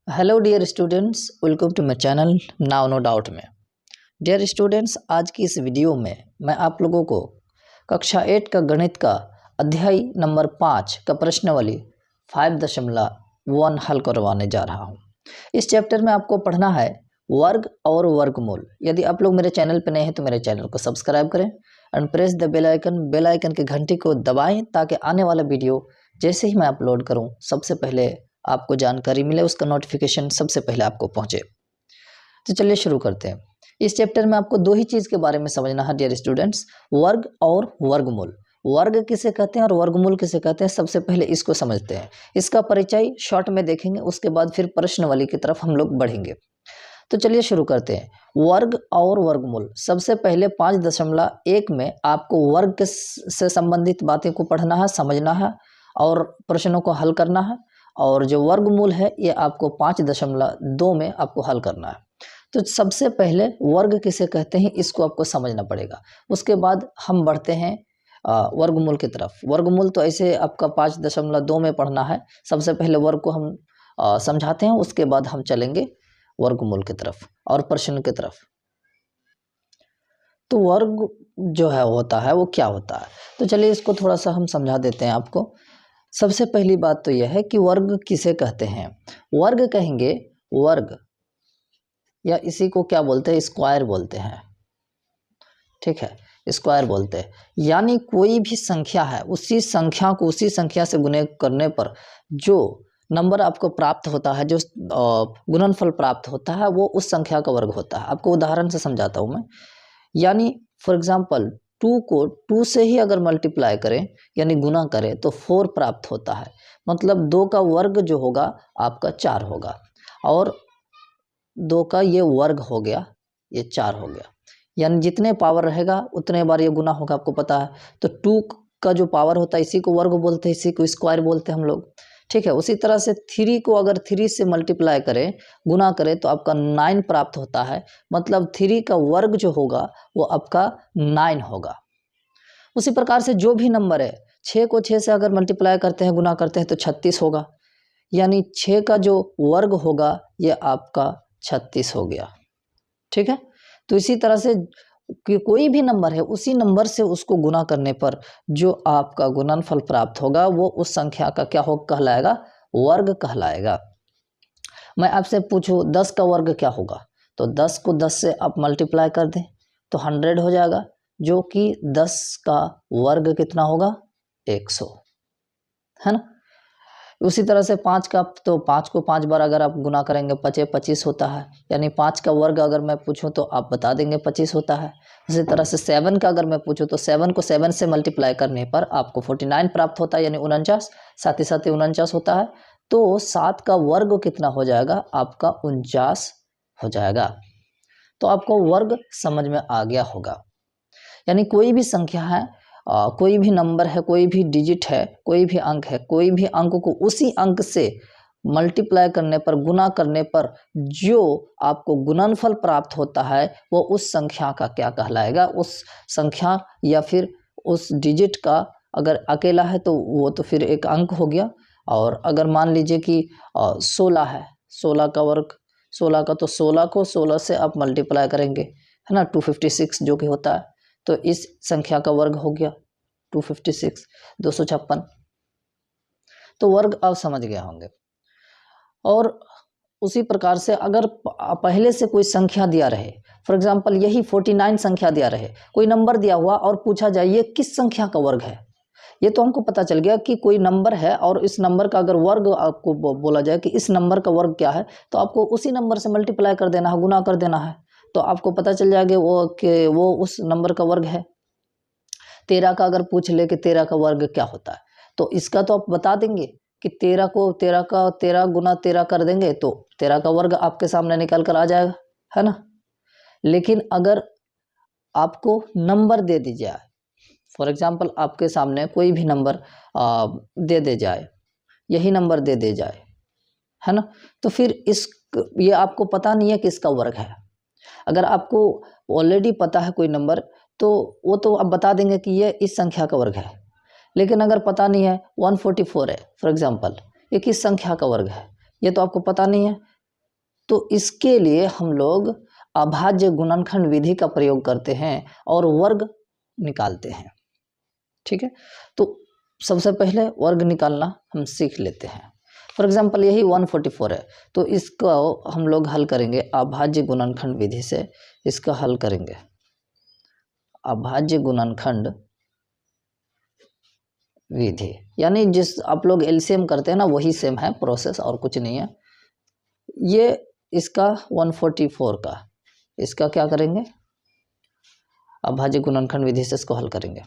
Hello dear students, welcome to my channel now no doubt में। Dear students, आज की इस वीडियो में मैं आप लोगों को कक्षा 8 का गणित का अध्याय नंबर 5 का प्रश्नावली 5.1 हल करवाने जा रहा हूं। इस चैप्टर में आपको पढ़ना है वर्ग और वर्गमूल। यदि आप लोग मेरे चैनल पर नए हैं तो मेरे चैनल को सब्सक्राइब करें and press the bell icon की घंटी को दबाएं ताकि आने वाला वीडियो जैसे ही मैं अपलोड करूं सबसे पहले आपको जानकारी मिले, उसका नोटिफिकेशन सबसे पहले आपको पहुंचे। तो चलिए शुरू करते हैं। इस चैप्टर में आपको दो ही चीज़ के बारे में समझना है डियर स्टूडेंट्स, वर्ग और वर्गमूल। वर्ग किसे कहते हैं और वर्गमूल किसे कहते हैं, सबसे पहले इसको समझते हैं। इसका परिचय शॉर्ट में देखेंगे, उसके बाद फिर प्रश्नावली की तरफ हम लोग बढ़ेंगे। तो चलिए शुरू करते हैं। वर्ग और वर्गमूल। सबसे पहले 5.1 में आपको वर्ग से संबंधित बातें को पढ़ना है, समझना है और प्रश्नों को हल करना है। और जो वर्गमूल है ये आपको 5.2 में आपको हल करना है। तो सबसे पहले वर्ग किसे कहते हैं इसको आपको समझना पड़ेगा, उसके बाद हम बढ़ते हैं वर्गमूल की तरफ। वर्गमूल तो ऐसे आपका 5.2 में पढ़ना है। सबसे पहले वर्ग को हम समझाते हैं, उसके बाद हम चलेंगे वर्गमूल की तरफ और प्रश्न की तरफ। तो वर्ग जो है होता है वो क्या होता है, तो चलिए इसको थोड़ा सा हम समझा देते हैं आपको। सबसे पहली बात तो यह है कि वर्ग किसे कहते हैं। वर्ग कहेंगे वर्ग, या इसी को क्या बोलते हैं, स्क्वायर बोलते हैं। ठीक है, स्क्वायर बोलते हैं। यानी कोई भी संख्या है उसी संख्या को उसी संख्या से गुणे करने पर जो नंबर आपको प्राप्त होता है, जो गुणनफल प्राप्त होता है, वो उस संख्या का वर्ग होता है। आपको उदाहरण से समझाता हूँ मैं। यानी फॉर एग्जाम्पल 2 को 2 से ही अगर मल्टीप्लाई करें यानी गुना करें तो 4 प्राप्त होता है। मतलब 2 का वर्ग जो होगा आपका 4 होगा, और 2 का ये वर्ग हो गया, ये 4 हो गया। यानी जितने पावर रहेगा उतने बार ये गुना होगा, आपको पता है। तो 2 का जो पावर होता है इसी को वर्ग बोलते हैं, इसी को स्क्वायर बोलते हैं हम लोग। ठीक है, उसी तरह से 3 को अगर 3 से मल्टीप्लाई करें, गुना करें तो आपका 9 प्राप्त होता है। मतलब 3 का वर्ग जो होगा वो आपका 9 होगा। उसी प्रकार से जो भी नंबर है, 6 को 6 से अगर मल्टीप्लाई करते हैं, गुना करते हैं तो 36 होगा। यानी 6 का जो वर्ग होगा ये आपका 36 हो गया। ठीक है, तो इसी तरह से कि कोई भी नंबर है उसी नंबर से उसको गुना करने पर जो आपका गुणनफल प्राप्त होगा वो उस संख्या का क्या हो कहलाएगा, वर्ग कहलाएगा। मैं आपसे पूछूं 10 का वर्ग क्या होगा, तो 10 को 10 से आप मल्टीप्लाई कर दें तो 100 हो जाएगा, जो कि 10 का वर्ग कितना होगा, 100, है ना। उसी तरह से 5 का, तो 5 को 5 बार अगर आप गुना करेंगे 25 होता है। यानी 5 का वर्ग अगर मैं पूछूं तो आप बता देंगे 25 होता है। उसी तरह से 7 का अगर मैं पूछूं तो 7 को 7 से मल्टीप्लाई करने पर आपको 49 प्राप्त होता है, यानी 49, साथ ही 49 होता है। तो 7 का वर्ग कितना हो जाएगा, आपका 49 हो जाएगा। तो आपको वर्ग समझ में आ गया होगा। यानी कोई भी संख्या है, कोई भी नंबर है, कोई भी डिजिट है, कोई भी अंक है, कोई भी अंक को उसी अंक से मल्टीप्लाई करने पर, गुना करने पर जो आपको गुणनफल प्राप्त होता है वो उस संख्या का क्या कहलाएगा, उस संख्या या फिर उस डिजिट का। अगर अकेला है तो वो तो फिर एक अंक हो गया। और अगर मान लीजिए कि 16 है, 16 का वर्ग, 16 का, तो 16 को 16 से आप मल्टीप्लाई करेंगे, है ना, 256 जो कि होता है। तो इस संख्या का वर्ग हो गया 256, 256। तो वर्ग आप समझ गए होंगे। और उसी प्रकार से अगर पहले से कोई संख्या दिया रहे, फॉर एग्जांपल यही 49 संख्या दिया रहे, कोई नंबर दिया हुआ और पूछा जाए ये किस संख्या का वर्ग है, ये तो हमको पता चल गया कि कोई नंबर है और इस नंबर का अगर वर्ग आपको बोला जाए कि इस नंबर का वर्ग क्या है, तो आपको उसी नंबर से मल्टीप्लाई कर देना है, गुना कर देना है, तो आपको पता चल जाएगा वो उस नंबर का वर्ग है। 13 का अगर पूछ ले कि 13 का वर्ग क्या होता है, तो इसका तो आप बता देंगे कि 13 को 13 का 13 गुना 13 कर देंगे तो 13 का वर्ग आपके सामने निकल कर आ जाएगा, है ना। लेकिन अगर आपको नंबर दे दी जाए, फॉर एग्जाम्पल आपके सामने कोई भी नंबर दे जाए, यही नंबर दे जाए, है ना, तो फिर ये आपको पता नहीं है कि इसका वर्ग है। अगर आपको ऑलरेडी पता है कोई नंबर तो वो तो आप बता देंगे कि ये इस संख्या का वर्ग है। लेकिन अगर पता नहीं है 144 है फॉर एग्जांपल, ये किस संख्या का वर्ग है, ये तो आपको पता नहीं है। तो इसके लिए हम लोग अभाज्य गुणनखंड विधि का प्रयोग करते हैं और वर्ग निकालते हैं। ठीक है, तो सबसे पहले वर्ग निकालना हम सीख लेते हैं। फॉर एग्जाम्पल यही 144 है, तो इसको हम लोग हल करेंगे अभाज्य गुणनखंड विधि से। इसका हल करेंगे अभाज्य गुणनखंड विधि, यानी जिस आप लोग एलसीएम करते हैं ना, वही सेम है प्रोसेस, और कुछ नहीं है। ये इसका 144 का, इसका क्या करेंगे, अभाज्य गुणनखंड विधि से इसको हल करेंगे।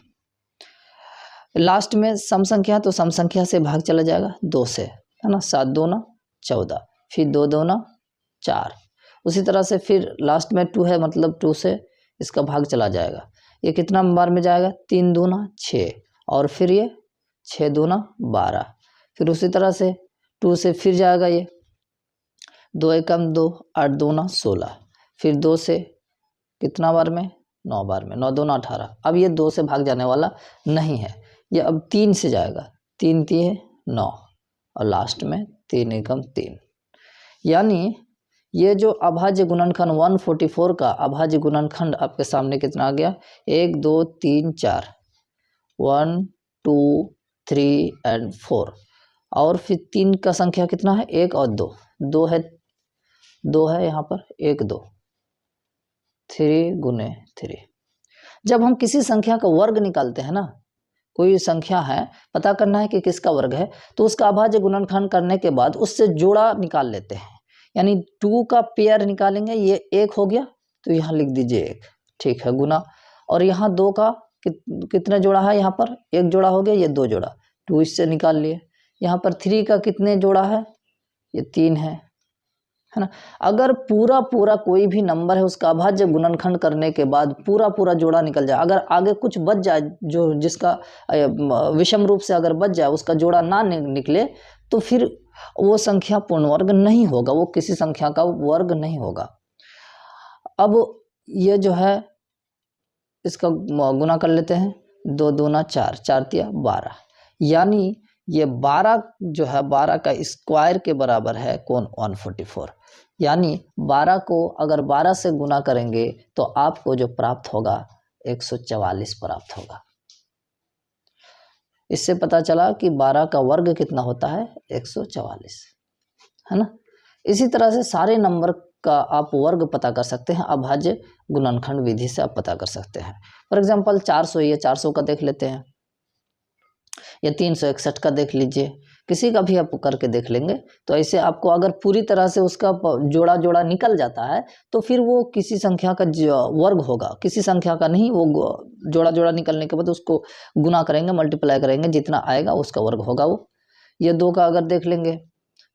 लास्ट में सम संख्या, तो सम संख्या से भाग चला जाएगा 2 से, है ना, 7 दूना 14, फिर 2 दूना 4। उसी तरह से फिर लास्ट में 2 है, मतलब 2 से इसका भाग चला जाएगा। ये कितना बार में जाएगा, 3 दूना 6, और फिर ये 6 दूना 12। फिर उसी तरह से 2 से फिर जाएगा ये 2 एकम 2, 8 दूना 16, फिर 2 से कितना बार में, 9 बार में, 9 दूना 18। अब ये 2 से भाग जाने वाला नहीं है, ये अब 3 से जाएगा, 3 3 9, और लास्ट में 3 एकम 3। यानी ये जो अभाज्य गुणनखंड 144 का अभाज्य गुणनखंड आपके सामने कितना आ गया, 1 2 3 4, 1 2 3 एंड 4, और फिर 3 का संख्या कितना है, 1 और 2, 2 है यहाँ पर, 1 2, 3 गुने 3। जब हम किसी संख्या का वर्ग निकालते हैं ना, कोई संख्या है, पता करना है कि किसका वर्ग है, तो उसका अभाज्य गुणनखंड करने के बाद उससे जोड़ा निकाल लेते हैं। यानी 2 का पेयर निकालेंगे, ये 1 हो गया, तो यहाँ लिख दीजिए 1, ठीक है, गुना, और यहाँ 2 का कितने जोड़ा है, यहाँ पर 1 जोड़ा हो गया, ये 2 जोड़ा, 2 इससे निकाल लिए। यहाँ पर 3 का कितने जोड़ा है, ये 3 है ना। अगर पूरा पूरा कोई भी नंबर है, उसका अभाज्य गुणनखंड करने के बाद पूरा पूरा जोड़ा निकल जाए, अगर आगे कुछ बच जाए, जो जिसका विषम रूप से अगर बच जाए, उसका जोड़ा ना निकले, तो फिर वो संख्या पूर्ण वर्ग नहीं होगा, वो किसी संख्या का वर्ग नहीं होगा। अब ये जो है इसका गुना कर लेते हैं, 2 दूना 4, 4 तिया 12, यानी ये 12 जो है 12 का स्क्वायर के बराबर है कौन, 144। यानी 12 को अगर 12 से गुना करेंगे तो आपको जो प्राप्त होगा 144 प्राप्त होगा। इससे पता चला कि 12 का वर्ग कितना होता है, 144, है ना। इसी तरह से सारे नंबर का आप वर्ग पता कर सकते हैं, अभाज्य गुणनखंड विधि से आप पता कर सकते हैं। फॉर एग्जांपल 400, ये 400 का देख लेते हैं, या 361 का देख लीजिए, किसी का भी आप करके देख लेंगे। तो ऐसे आपको अगर पूरी तरह से उसका जोड़ा जोड़ा निकल जाता है, तो फिर वो किसी संख्या का वर्ग होगा, किसी संख्या का नहीं। वो जोड़ा जोड़ा निकलने के बाद उसको गुना करेंगे, मल्टीप्लाई करेंगे, जितना आएगा उसका वर्ग होगा वो। ये 2 का अगर देख लेंगे,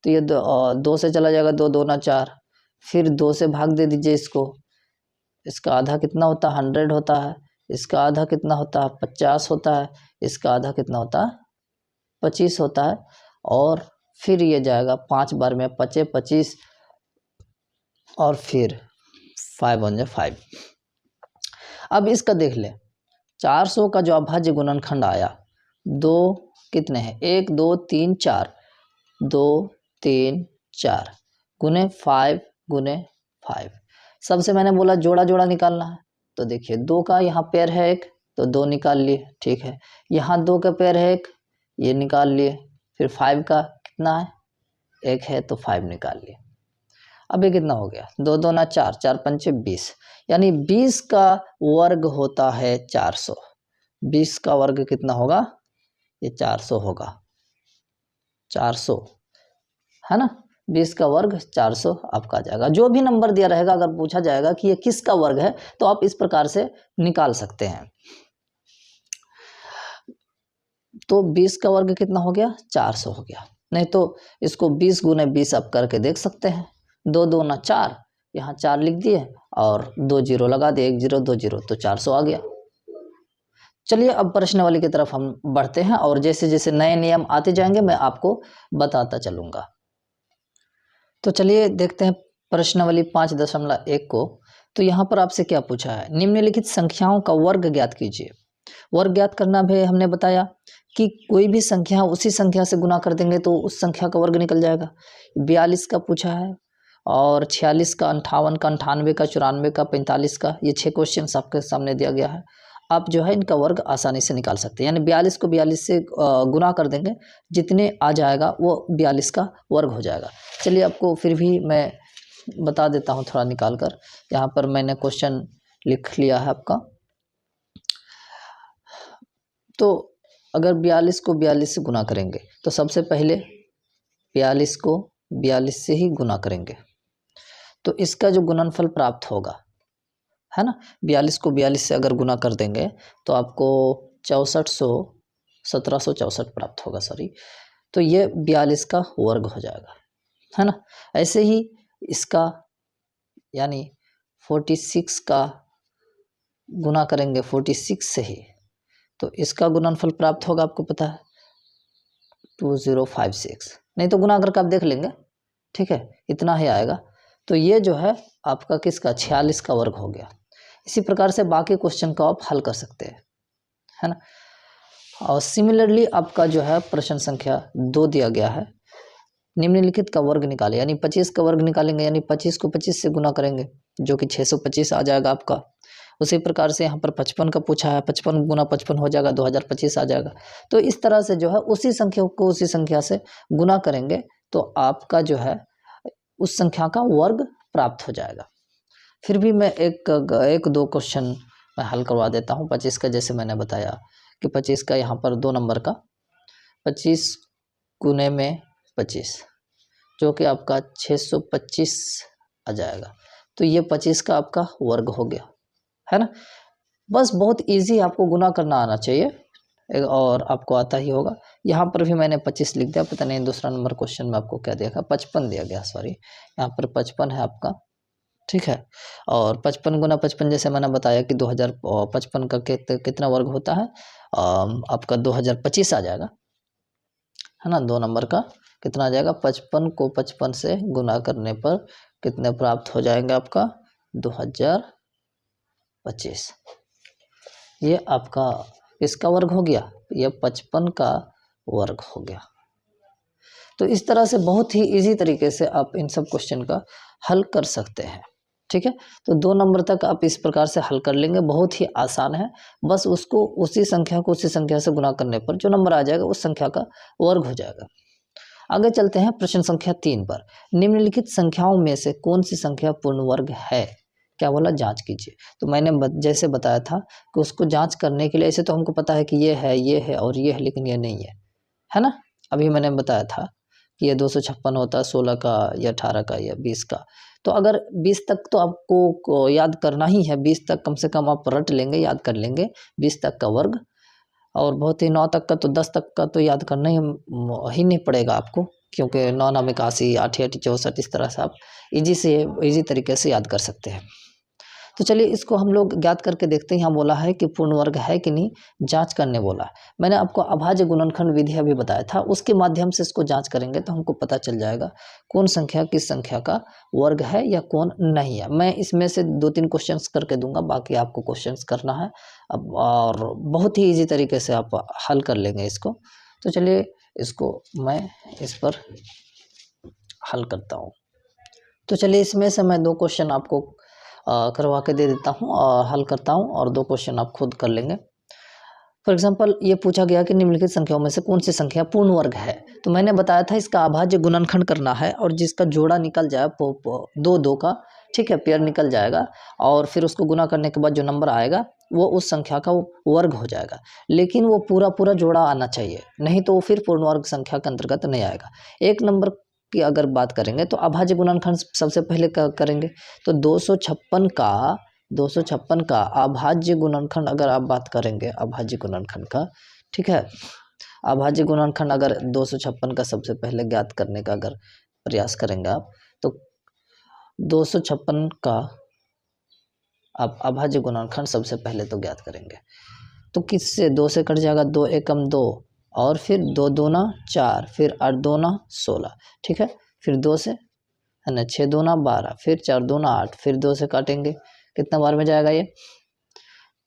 तो ये 2 से चला जाएगा, 2 दूना 4, फिर 2 से भाग दे दीजिए इसको, इसका आधा कितना होता है, 100 होता है, इसका आधा कितना होता है, 50 होता है, इसका आधा कितना होता है, 25 होता है, और फिर ये जाएगा 5 बार में, 25 25, और फिर 5 1 5। अब इसका देख ले, 400 का जो अभाज्य गुणनखंड आया, 2 कितने हैं, 1 2 3 4, 2 3 4 गुने 5 गुने 5। सबसे मैंने बोला जोड़ा जोड़ा निकालना है, तो देखिए 2 का यहाँ पेयर है 1, तो 2 निकाल लिए, ठीक है। यहाँ 2 का पेयर है 1, ये निकाल लिए। फिर 5 का कितना है, 1 है, तो 5 निकाल लिए। अब ये कितना हो गया, 2 दूना 4, 4 पंचे 20, यानी 20 का वर्ग होता है 400। 20 का वर्ग कितना होगा, ये 400 होगा, 400, है ना। 20 का वर्ग 400 आपका आ जाएगा। जो भी नंबर दिया रहेगा, अगर पूछा जाएगा कि ये किसका वर्ग है, तो आप इस प्रकार से निकाल सकते हैं। तो 20 का वर्ग कितना हो गया, 400 हो गया। नहीं तो इसको 20 गुने 20 आप करके देख सकते हैं। 2 दूना 4, यहाँ 4 लिख दिए और 2 जीरो लगा दिए, 1 0 2 0, तो 400 आ गया। चलिए अब प्रश्नावली की तरफ हम बढ़ते हैं, और जैसे जैसे नए नियम आते जाएंगे मैं आपको बताता चलूँगा। तो चलिए देखते हैं प्रश्नावली 5.1 को। तो यहाँ पर आपसे क्या पूछा है, निम्नलिखित संख्याओं का वर्ग ज्ञात कीजिए। वर्ग ज्ञात करना भी हमने बताया कि कोई भी संख्या उसी संख्या से गुना कर देंगे तो उस संख्या का वर्ग निकल जाएगा। 42 का पूछा है, और 46 का, 58 का, 98 का, 94 का, 45 का, ये 6 क्वेश्चन आपके सामने दिया गया है। आप जो है इनका वर्ग आसानी से निकाल सकते हैं, यानी 42 को 42 से गुना कर देंगे, जितने आ जाएगा वो 42 का वर्ग हो जाएगा। चलिए आपको फिर भी मैं बता देता हूँ थोड़ा निकाल कर। यहाँ पर मैंने क्वेश्चन लिख लिया है आपका। तो अगर 42 को 42 से गुना करेंगे तो सबसे पहले 42 को 42 से ही गुना करेंगे, तो इसका जो गुणनफल प्राप्त होगा, है ना, 42 को 42 से अगर गुना कर देंगे तो आपको 1764 प्राप्त होगा, सॉरी। तो ये 42 का वर्ग हो जाएगा, है ना। ऐसे ही इसका यानी 46 का गुना करेंगे 46 से ही, तो इसका गुणनफल प्राप्त होगा, आपको पता है 2056, नहीं तो गुना करके आप देख लेंगे, ठीक है, इतना ही आएगा। तो ये जो है आपका किसका 46 का वर्ग हो गया। इसी प्रकार से बाकी क्वेश्चन को आप हल कर सकते हैं, है ना। और सिमिलरली आपका जो है प्रश्न संख्या 2 दिया गया है, निम्नलिखित का वर्ग निकाले, यानी 25 का वर्ग निकालेंगे, यानी 25 को 25 से गुना करेंगे जो कि 625 आ जाएगा आपका। उसी प्रकार से यहाँ पर 55 का पूछा है, 55 गुना 55 हो जाएगा, 2025 आ जाएगा। तो इस तरह से जो है उसी संख्या को उसी संख्या से गुना करेंगे तो आपका जो है उस संख्या का वर्ग प्राप्त हो जाएगा। फिर भी मैं एक दो क्वेश्चन मैं हल करवा देता हूँ 25 का। जैसे मैंने बताया कि 25 का यहाँ पर 2 नंबर का 25 गुने में 25 जो कि आपका 625 आ जाएगा। तो ये 25 का आपका वर्ग हो गया, है ना। बस बहुत इजी, आपको गुना करना आना चाहिए और आपको आता ही होगा। यहाँ पर भी मैंने 25 लिख दिया, पता नहीं दूसरा नंबर क्वेश्चन में आपको क्या दिया, 55 दिया गया, सॉरी। यहाँ पर 55 है आपका, ठीक है। और 55 गुना 55 जैसे मैंने बताया कि 2055 का कितना वर्ग होता है, आपका 2025 आ जाएगा, है ना। 2 नंबर का कितना आ जाएगा, 55 को 55 से गुना करने पर कितने प्राप्त हो जाएंगे आपका 2025। ये आपका किसका वर्ग हो गया, ये 55 का वर्ग हो गया। तो इस तरह से बहुत ही इजी तरीके से आप इन सब क्वेश्चन का हल कर सकते हैं, ठीक है। तो 2 नंबर तक आप इस प्रकार से हल कर लेंगे, बहुत ही आसान है। बस उसको उसी संख्या को उसी संख्या से गुना करने पर जो नंबर आ जाएगा उस संख्या का वर्ग हो जाएगा। आगे चलते हैं प्रश्न संख्या 3 पर। निम्नलिखित संख्याओं में से कौन सी संख्या पूर्ण वर्ग है, क्या बोला, जांच कीजिए। तो मैंने जैसे बताया था कि उसको जांच करने के लिए, ऐसे तो हमको पता है कि ये है और ये है, लेकिन ये नहीं है ना। अभी मैंने बताया था कि ये 256 होता है 16 का या 18 का या 20 का। तो अगर 20 तक तो आपको याद करना ही है, 20 तक कम से कम आप रट लेंगे, याद कर लेंगे 20 तक का वर्ग। और बहुत ही 9 तक का, तो 10 तक का तो याद करना ही नहीं पड़ेगा आपको, क्योंकि 9 9 81, 8 8 64, इस तरह से आप इजी तरीके से याद कर सकते हैं। तो चलिए इसको हम लोग ज्ञात करके देखते हैं। यहाँ बोला है कि पूर्ण वर्ग है कि नहीं, जांच करने बोला है। मैंने आपको अभाज्य गुणनखंड विधि अभी बताया था, उसके माध्यम से इसको जांच करेंगे तो हमको पता चल जाएगा कौन संख्या किस संख्या का वर्ग है या कौन नहीं है। मैं इसमें से 2-3 क्वेश्चंस करके दूंगा, बाकी आपको क्वेश्चंस करना है अब, और बहुत ही ईजी तरीके से आप हल कर लेंगे इसको। तो चलिए इसको मैं इस पर हल करता हूँ। तो चलिए इसमें से मैं 2 क्वेश्चन आपको करवा के दे देता हूँ और हल करता हूँ, और 2 क्वेश्चन आप खुद कर लेंगे। फॉर एग्जांपल ये पूछा गया कि निम्नलिखित संख्याओं में से कौन सी संख्या पूर्ण वर्ग है। तो मैंने बताया था इसका अभाज्य गुणनखंड करना है, और जिसका जोड़ा निकल जाए 2 का, ठीक है, पेयर निकल जाएगा, और फिर उसको गुना करने के बाद जो नंबर आएगा वो उस संख्या का वर्ग हो जाएगा। लेकिन वो पूरा जोड़ा आना चाहिए, नहीं तो वो फिर पूर्ण वर्ग संख्या के अंतर्गत नहीं आएगा। 1 नंबर की अगर बात करेंगे तो अभाज्य गुणनखंड सबसे पहले करेंगे। तो 256 का अभाज्य गुणनखंड अगर आप बात करेंगे, अभाज्य गुणनखंड का, ठीक है, अभाज्य गुणनखंड अगर 256 का सबसे पहले ज्ञात करने का अगर प्रयास करेंगे आप, तो 256 का आप अभाज्य गुणनखंड सबसे पहले तो ज्ञात करेंगे। तो किससे, 2 से कट जाएगा, 2 एकम 2, और फिर 2 दूना 4, फिर 8 दूना 16, ठीक है, फिर 2 से, है ना, 6 दूना 12, फिर 4 दूना 8, फिर 2 से काटेंगे, कितना बार में जाएगा ये,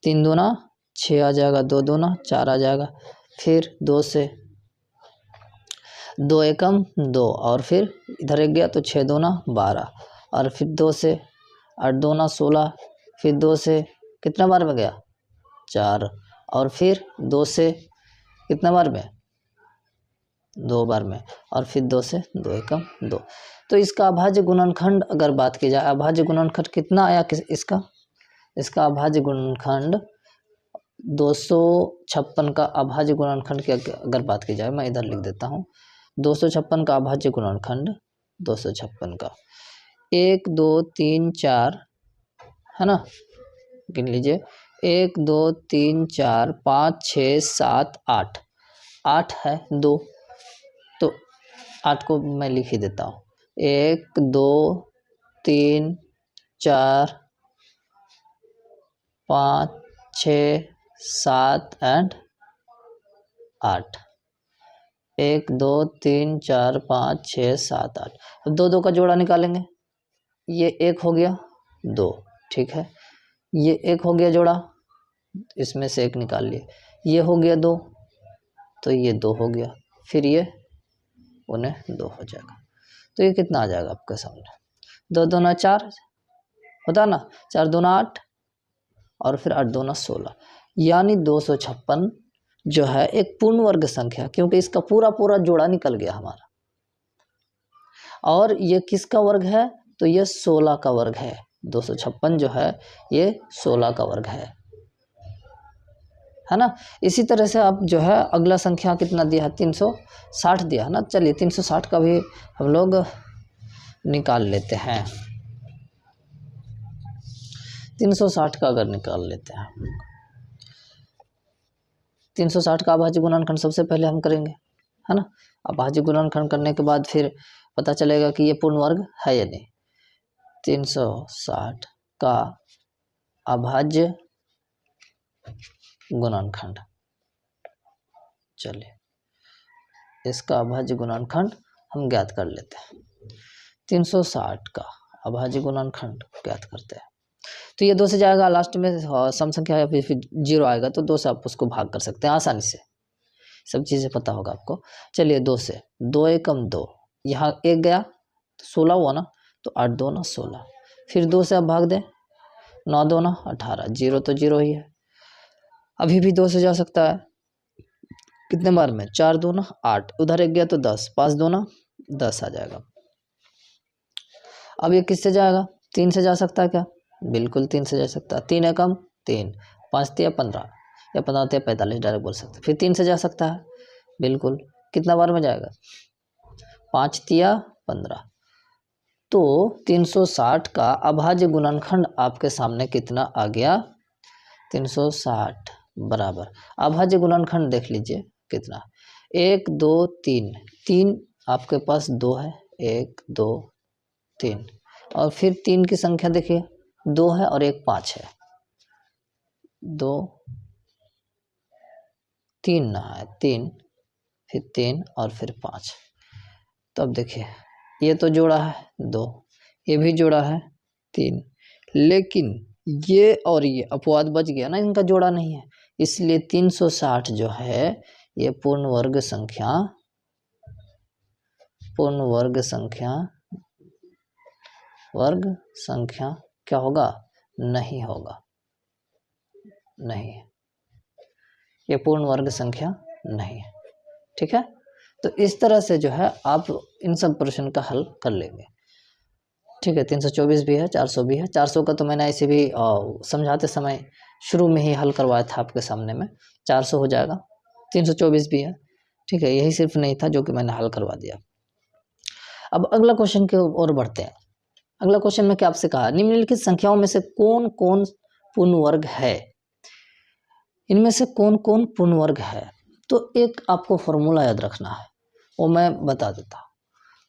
3 दूना 6 आ जाएगा, 2 दूना 4 आ जाएगा, फिर 2 से 2 एकम 2 और फिर इधर एक गया तो 6 दूना 12 और फिर 2 से 8 दूना 16, फिर 2 से कितना बार में गया 4 और फिर 2 से कितना बार में 2 बार में और फिर 2 से 2 एकम 2। तो इसका अभाज्य गुणनखंड अगर बात की जाए, अभाज्य गुणनखंड कितना आया इसका अभाज्य गुणनखंड 256 का अभाज्य गुणनखंड की अगर बात की जाए, मैं इधर लिख देता हूँ 256 का अभाज्य गुणनखंड 256 का 1 2 3 4 है ना, गिन लीजिए 1 2 3 4 5 6 7 8, 8 है 2, तो 8 को मैं लिख ही देता हूँ 1 2 3 4 5 6 7 एंड 8, 1 2 3 4 5 6 7 8। अब 2 2 का जोड़ा निकालेंगे, ये 1 हो गया 2, ठीक है, ये 1 हो गया जोड़ा, इसमें से 1 निकाल लिए, ये हो गया 2, तो ये 2 हो गया, फिर ये उन्हें 2 हो जाएगा। तो ये कितना आ जाएगा आपके सामने 2 दूना 4 होता ना, 4 दूना 8 और फिर 8 दूना 16, यानी 256 जो है एक पूर्ण वर्ग संख्या, क्योंकि इसका पूरा पूरा जोड़ा निकल गया हमारा। और ये किसका वर्ग है, तो ये 16 का वर्ग है। 256 जो है ये 16 का वर्ग है ना। इसी तरह से आप जो है अगला संख्या कितना दिया है 360 दिया है ना। चलिए 360 का भी हम लोग निकाल लेते हैं। 360 का अगर निकाल लेते हैं 360 का अभाज्य गुणनखंड सबसे पहले हम करेंगे, है ना। अभाज्य गुणनखंड करने के बाद फिर पता चलेगा कि ये पूर्ण वर्ग है या नहीं। 360 का अभाज्य गुणनखंड, चलिए इसका अभाज्य गुणनखंड हम ज्ञात कर लेते हैं। 360 का अभाज्य गुणनखंड ज्ञात करते हैं, तो ये 2 से जाएगा, लास्ट में सम संख्या या फिर 0 आएगा तो 2 से आप उसको भाग कर सकते हैं आसानी से, सब चीज़ें पता होगा आपको। चलिए 2 से 2 एकम 2, यहाँ 1 गया तो 16 हुआ ना, तो 8 2 ना 16, फिर 2 से आप भाग दें 9 2 ना 18, 0 तो 0 ही है। अभी भी 2 से जा सकता है, कितने बार में 4 2 ना 8, उधर 1 गया तो 10, 5 2 ना 10 आ जाएगा। अब ये किससे जाएगा, 3 से जा सकता है क्या, बिल्कुल 3 से जा सकता है। 3 एकम 3, 5 तिया 15 या 15 तिया 45 डायरेक्ट बोल सकते हैं। फिर 3 से जा सकता है, बिल्कुल, कितना बार में जाएगा 5 तिया 15। तो 360 का अभाज्य गुणनखंड आपके सामने कितना आ गया 360 बराबर अभाज्य गुणनखंड देख लीजिए कितना 1 2 3, 3 आपके पास 2 है, 1 2 3 और फिर 3 की संख्या देखिए 2 है और 1 5 है, 2 3 ना है 3, फिर 3 और फिर 5। तब देखिए ये तो जोड़ा है 2, ये भी जोड़ा है 3, लेकिन ये और ये अपवाद बच गया ना, इनका जोड़ा नहीं है, इसलिए 360 जो है ये पूर्ण वर्ग संख्या क्या होगा, नहीं होगा, नहीं है, ये पूर्ण वर्ग संख्या नहीं है। ठीक है, तो इस तरह से जो है आप इन सब प्रश्न का हल कर लेंगे। ठीक है, 324 भी है, 400 भी है। 400 का तो मैंने ऐसे भी समझाते समय शुरू में ही हल करवाया था आपके सामने में, 400 हो जाएगा। 324 भी है, ठीक है, यही सिर्फ नहीं था जो कि मैंने हल करवा दिया। अब अगला क्वेश्चन की ओर बढ़ते हैं। अगला क्वेश्चन में क्या आपसे कहा, निम्नलिखित संख्याओं में से कौन कौन पूर्ण वर्ग है, इनमें से कौन कौन पूर्ण वर्ग है। तो एक आपको फॉर्मूला याद रखना है, वो मैं बता देता हूँ।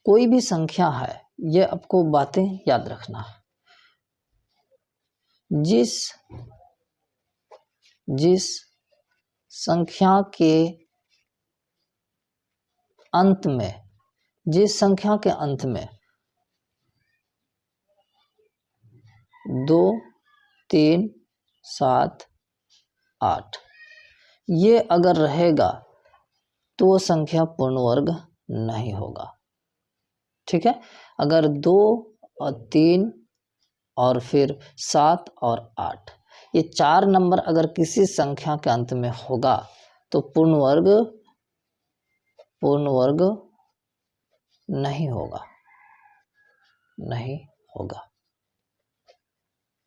कोई भी संख्या है, ये आपको बातें याद रखना है। जिस संख्या के अंत में 2 3 7 8 ये अगर रहेगा तो वो संख्या पूर्ण वर्ग नहीं होगा। ठीक है, अगर 2 और 3 और फिर 7 और 8 ये 4 नंबर अगर किसी संख्या के अंत में होगा तो पूर्ण वर्ग नहीं होगा, नहीं होगा।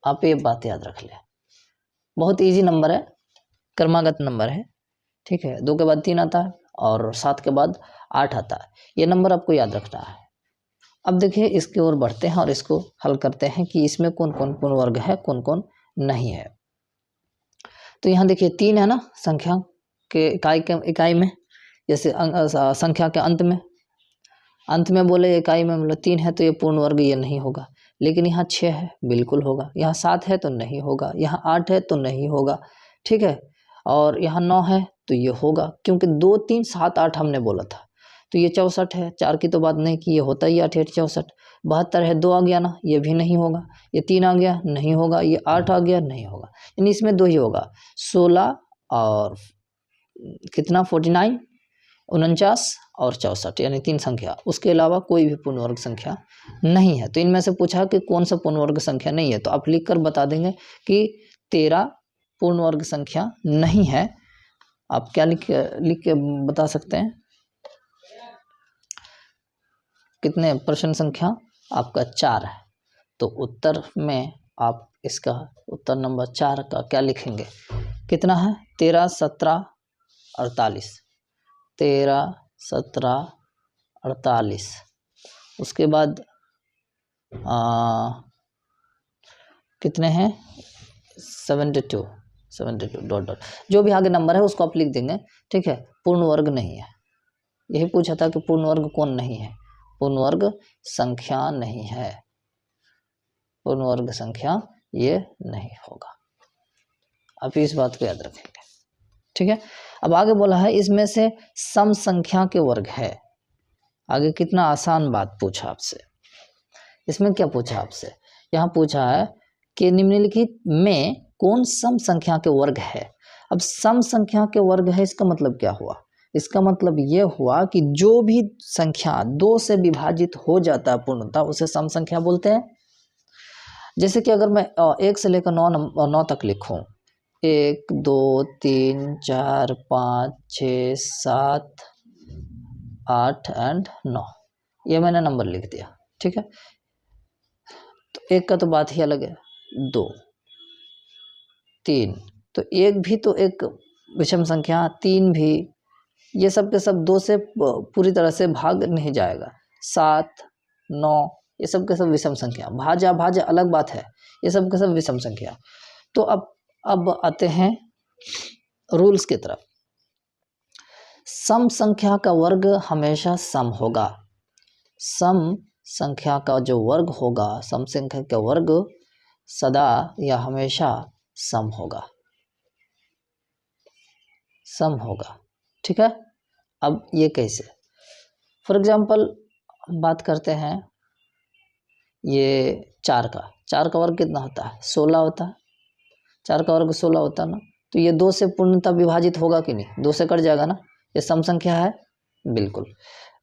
आप ये बात याद रख लें। बहुत इजी नंबर है, क्रमागत नंबर है। ठीक है, 2 के बाद 3 आता है और 7 के बाद 8 आता है। ये नंबर आपको याद रखना है। अब देखिए इसकी ओर बढ़ते हैं और इसको हल करते हैं कि इसमें कौन कौन पूर्ण वर्ग है, कौन कौन नहीं है। तो यहाँ देखिए 3 है ना, संख्या के इकाई में, जैसे संख्या के अंत में बोले इकाई में मतलब 3 है तो ये पूर्ण वर्ग ये नहीं होगा। लेकिन यहाँ 6 है बिल्कुल होगा, यहाँ 7 है तो नहीं होगा, यहाँ 8 है तो नहीं होगा। ठीक है, और यहाँ 9 है तो ये होगा, क्योंकि 2 3 7 8 हमने बोला था। तो ये 64 है, 4 की तो बात नहीं की, ये होता ही 8 8 64। 72 है, 2 आ गया ना, ये भी नहीं होगा। ये 3 आ गया, नहीं होगा। ये 8 आ गया, नहीं होगा। यानी इसमें 2 ही होगा, 16 और कितना 49 49 और 64, यानी 3 संख्या। उसके अलावा कोई भी पूर्ण वर्ग संख्या नहीं है। तो इनमें से पूछा कि कौन सा पूर्ण वर्ग संख्या नहीं है, तो आप लिख कर बता देंगे कि 13 पूर्ण वर्ग संख्या नहीं है। आप क्या लिख के बता सकते हैं? कितने प्रश्न संख्या आपका 4 है, तो उत्तर में आप इसका उत्तर नंबर 4 का क्या लिखेंगे? कितना है? 13 17 48, 13 17 48। उसके बाद कितने हैं? 72 डॉट डॉट, जो भी आगे नंबर है उसको आप लिख देंगे। ठीक है, पूर्ण वर्ग नहीं है। यही पूछा था कि पूर्ण वर्ग कौन नहीं है? पूर्ण वर्ग संख्या नहीं है, पूर्ण वर्ग संख्या ये नहीं होगा। आप इस बात को याद रखेंगे। ठीक है, अब आगे बोला है इसमें से सम संख्या के वर्ग है। आगे कितना आसान बात पूछा आपसे। इसमें क्या पूछा आपसे? यहाँ पूछा है कि निम्नलिखित में कौन सम संख्या के वर्ग है। अब सम संख्या के वर्ग है, इसका मतलब क्या हुआ? इसका मतलब ये हुआ कि जो भी संख्या 2 से विभाजित हो जाता है पूर्णतः, उसे सम संख्या बोलते हैं। जैसे कि अगर मैं 1 से लेकर 9 तक लिखूं, 1 2 3 4 5 6 7 8 एंड 9, ये मैंने नंबर लिख दिया। ठीक है, तो 1 का तो बात ही अलग है, 2 3, तो 1 भी तो एक विषम संख्या, 3 भी, ये सब के सब 2 से पूरी तरह से भाग नहीं जाएगा। 7 9 ये सब के सब विषम संख्या, भाजा अलग बात है, ये सब के सब विषम संख्या। तो अब आते हैं रूल्स की तरफ। सम संख्या का वर्ग हमेशा सम होगा। सम संख्या का जो वर्ग होगा, सम संख्या का वर्ग सदा या हमेशा सम होगा, सम होगा। ठीक है, अब ये कैसे? फॉर एग्जाम्पल बात करते हैं, ये 4 का वर्ग कितना होता है? 16 होता है। 4 का वर्ग 16 होता है ना, तो ये 2 से पूर्णतः विभाजित होगा कि नहीं? 2 से कट जाएगा ना, ये सम संख्या है बिल्कुल।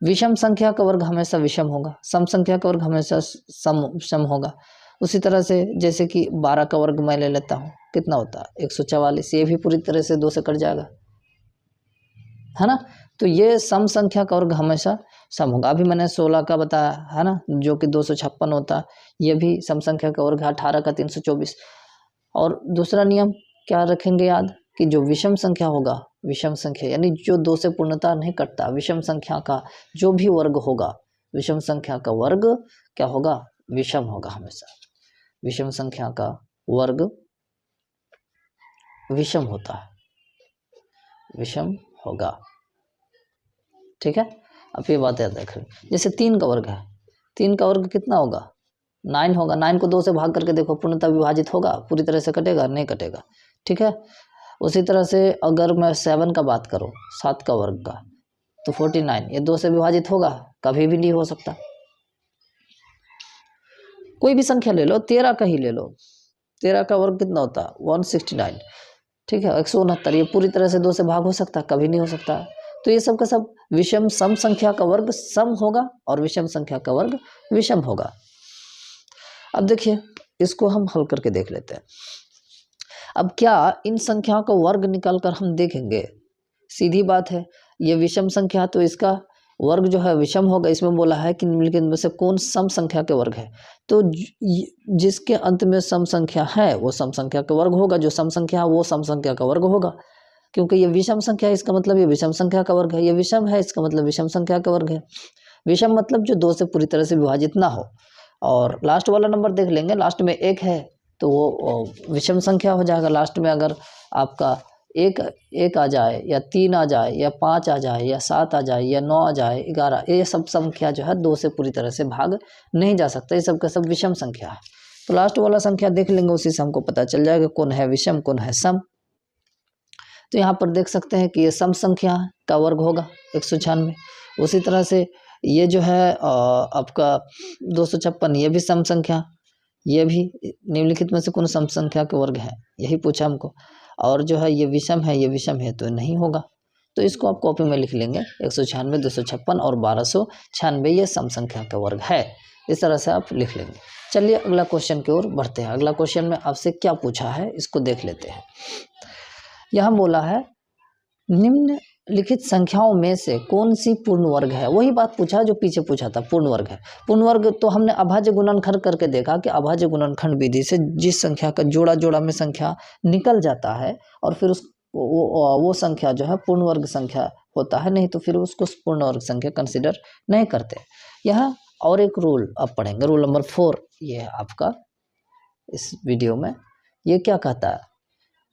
विषम संख्या का वर्ग हमेशा विषम होगा, सम संख्या का वर्ग हमेशा सम होगा। उसी तरह से जैसे कि 12 का वर्ग मैं ले लेता हूँ, कितना होता है? 144, ये भी पूरी तरह से 2 से कट जाएगा, है ना। तो ये सम संख्या का वर्ग हमेशा सम होगा। अभी मैंने 16 का बताया है ना, जो कि 256 होता है, ये भी सम संख्या का वर्ग है। 18 का 324। और दूसरा नियम क्या रखेंगे याद, कि जो विषम संख्या होगा, विषम संख्या यानी जो 2 से पूर्णतः नहीं कटता, विषम संख्या का जो भी वर्ग होगा, विषम संख्या का वर्ग क्या होगा? विषम होगा हमेशा। विषम संख्या का वर्ग विषम होता है, विषम होगा। ठीक है, अब ये बात याद रखें। जैसे 3 का वर्ग है, 3 का वर्ग कितना होगा? 9 होगा। 9 को 2 से भाग करके देखो, पूर्णतः विभाजित होगा? पूरी तरह से कटेगा? नहीं कटेगा। ठीक है, उसी तरह से अगर मैं 7 का बात करूँ, 7 का वर्ग का, तो 49, ये 2 से विभाजित होगा? कभी भी नहीं हो सकता। कोई भी संख्या ले लो, 13 का ही ले लो, 13 का वर्ग कितना होता है? 169। ठीक है, 169, ये पूरी तरह से 2 से भाग हो सकता है? कभी नहीं हो सकता। तो ये सब का सब विषम सम संख्या का वर्ग सम होगा और विषम संख्या का वर्ग विषम होगा। अब देखिए इसको हम हल करके देख लेते हैं। अब क्या इन संख्याओं का वर्ग निकालकर हम देखेंगे? सीधी बात है, ये विषम संख्या तो इसका वर्ग जो है विषम होगा। इसमें बोला है कि निम्नलिखित में से कौन सम संख्या के वर्ग है, तो जिसके अंत में सम संख्या है वो सम संख्या का वर्ग होगा, जो सम संख्या है वो सम संख्या का वर्ग होगा। क्योंकि ये विषम संख्या है इसका मतलब ये विषम संख्या का वर्ग है, ये विषम है इसका मतलब विषम संख्या का वर्ग है। विषम मतलब जो दो से पूरी तरह से विभाजित ना हो। और लास्ट वाला नंबर देख लेंगे, लास्ट में एक है तो वो विषम संख्या हो जाएगा। लास्ट में अगर आपका एक आ जाए या 3 आ जाए या 5 आ जाए या 7 आ जाए या 9 आ जाए 11, ये सब संख्या जो है 2 से पूरी तरह से भाग नहीं जा सकता, ये सब का सब विषम संख्या है। तो लास्ट वाला संख्या देख लेंगे, उसी से हमको पता चल जाएगा कौन है विषम कौन है सम। तो यहाँ पर देख सकते हैं कि ये सम संख्या का वर्ग होगा 196। उसी तरह से ये जो है आपका 256, ये भी सम संख्या, ये भी निम्नलिखित में से कौन सम संख्या के वर्ग है, यही पूछा हमको। और जो है ये विषम है, ये विषम है तो नहीं होगा। तो इसको आप कॉपी में लिख लेंगे, 196, 256 और 1296 ये सम संख्या का वर्ग है। इस तरह से आप लिख लेंगे। चलिए अगला क्वेश्चन की ओर बढ़ते हैं। अगला क्वेश्चन में आपसे क्या पूछा है इसको देख लेते हैं। यहाँ बोला है निम्नलिखित संख्याओं में से कौन सी पूर्ण वर्ग है। वही बात पूछा जो पीछे पूछा था, पूर्ण वर्ग है। पूर्ण वर्ग तो हमने अभाज्य गुणनखंड करके देखा कि अभाज्य गुणनखंड विधि से जिस संख्या का जोड़ा जोड़ा में संख्या निकल जाता है और फिर वो संख्या जो है पूर्ण वर्ग संख्या होता है, नहीं तो फिर उसको पूर्ण वर्ग संख्या कंसिडर नहीं करते। यहाँ और एक रूल अब पढ़ेंगे, रूल नंबर 4 ये है आपका इस वीडियो में। ये क्या कहता है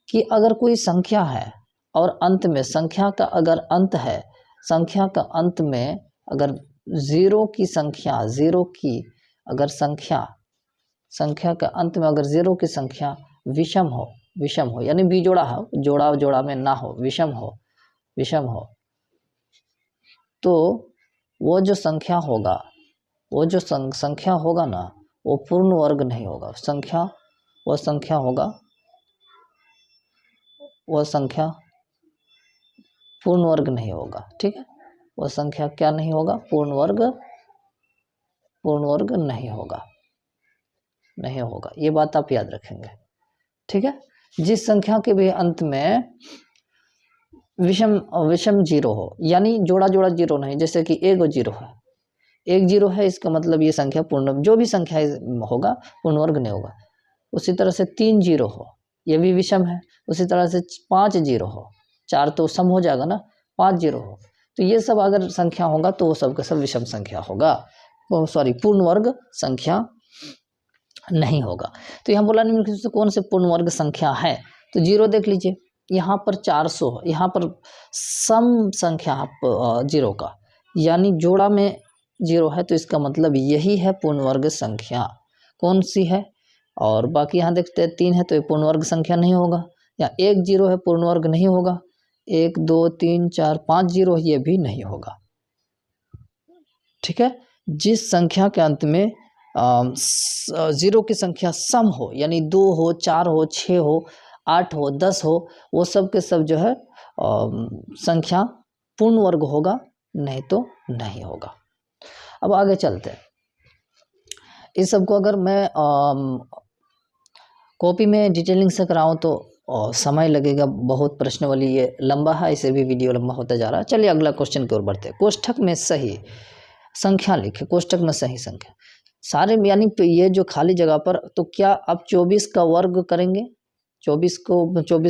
कि अगर कोई संख्या है और अंत में संख्या का अगर अंत है, संख्या का अंत में अगर जीरो की संख्या, जीरो की अगर संख्या का अंत में अगर जीरो की संख्या विषम हो यानी बिजोड़ा हो, जोड़ा जोड़ा में ना हो, विषम हो तो वो जो संख्या होगा, वो जो संख्या होगा ना वो पूर्ण वर्ग नहीं होगा। वो संख्या पूर्ण वर्ग नहीं होगा। ठीक है, वो संख्या क्या नहीं होगा, पूर्ण वर्ग नहीं होगा। ये बात आप याद रखेंगे। ठीक है, जिस संख्या के भी अंत में विषम जीरो हो, यानी जोड़ा जोड़ा जीरो नहीं, जैसे कि एक जीरो है इसका मतलब ये संख्या पूर्ण, जो भी संख्या होगा पूर्ण वर्ग नहीं होगा। उसी तरह से 3 जीरो हो, ये भी विषम है। उसी तरह से 5 जीरो हो, 4 तो सम हो जाएगा ना, 5 जीरो हो, तो ये सब अगर संख्या होगा तो वो सब का सब विषम संख्या होगा, पूर्ण वर्ग संख्या नहीं होगा। तो यहाँ बोला निम्नलिखित से कौन से पूर्ण वर्ग संख्या है, तो जीरो देख लीजिए, यहाँ पर 400, यहाँ पर सम संख्या जीरो का, यानी जोड़ा में जीरो है, तो इसका मतलब यही है पूर्ण वर्ग संख्या। कौन सी है? और बाकी यहाँ देखते हैं 3 है तो ये पूर्ण वर्ग संख्या नहीं होगा, या 1 जीरो है पूर्ण वर्ग नहीं होगा, 1 2 3 4 5 जीरो ये भी नहीं होगा। ठीक है, जिस संख्या के अंत में जीरो की संख्या सम हो, यानी 2 हो, 4 हो, 6 हो, 8 हो, 10 हो, वो सब के सब जो है संख्या पूर्ण वर्ग होगा, नहीं तो नहीं होगा। अब आगे चलते हैं। इस सब को अगर मैं कॉपी में डिटेलिंग से कराऊं तो समय लगेगा बहुत, प्रश्नावली ये लंबा है, इसे भी वीडियो लंबा होता जा रहा है। चलिए अगला क्वेश्चन की ओर बढ़ते हैं। कोष्ठक में सही संख्या लिखे, कोष्ठक में सही संख्या सारे, यानी ये जो खाली जगह पर, तो क्या आप 24 का वर्ग करेंगे, 24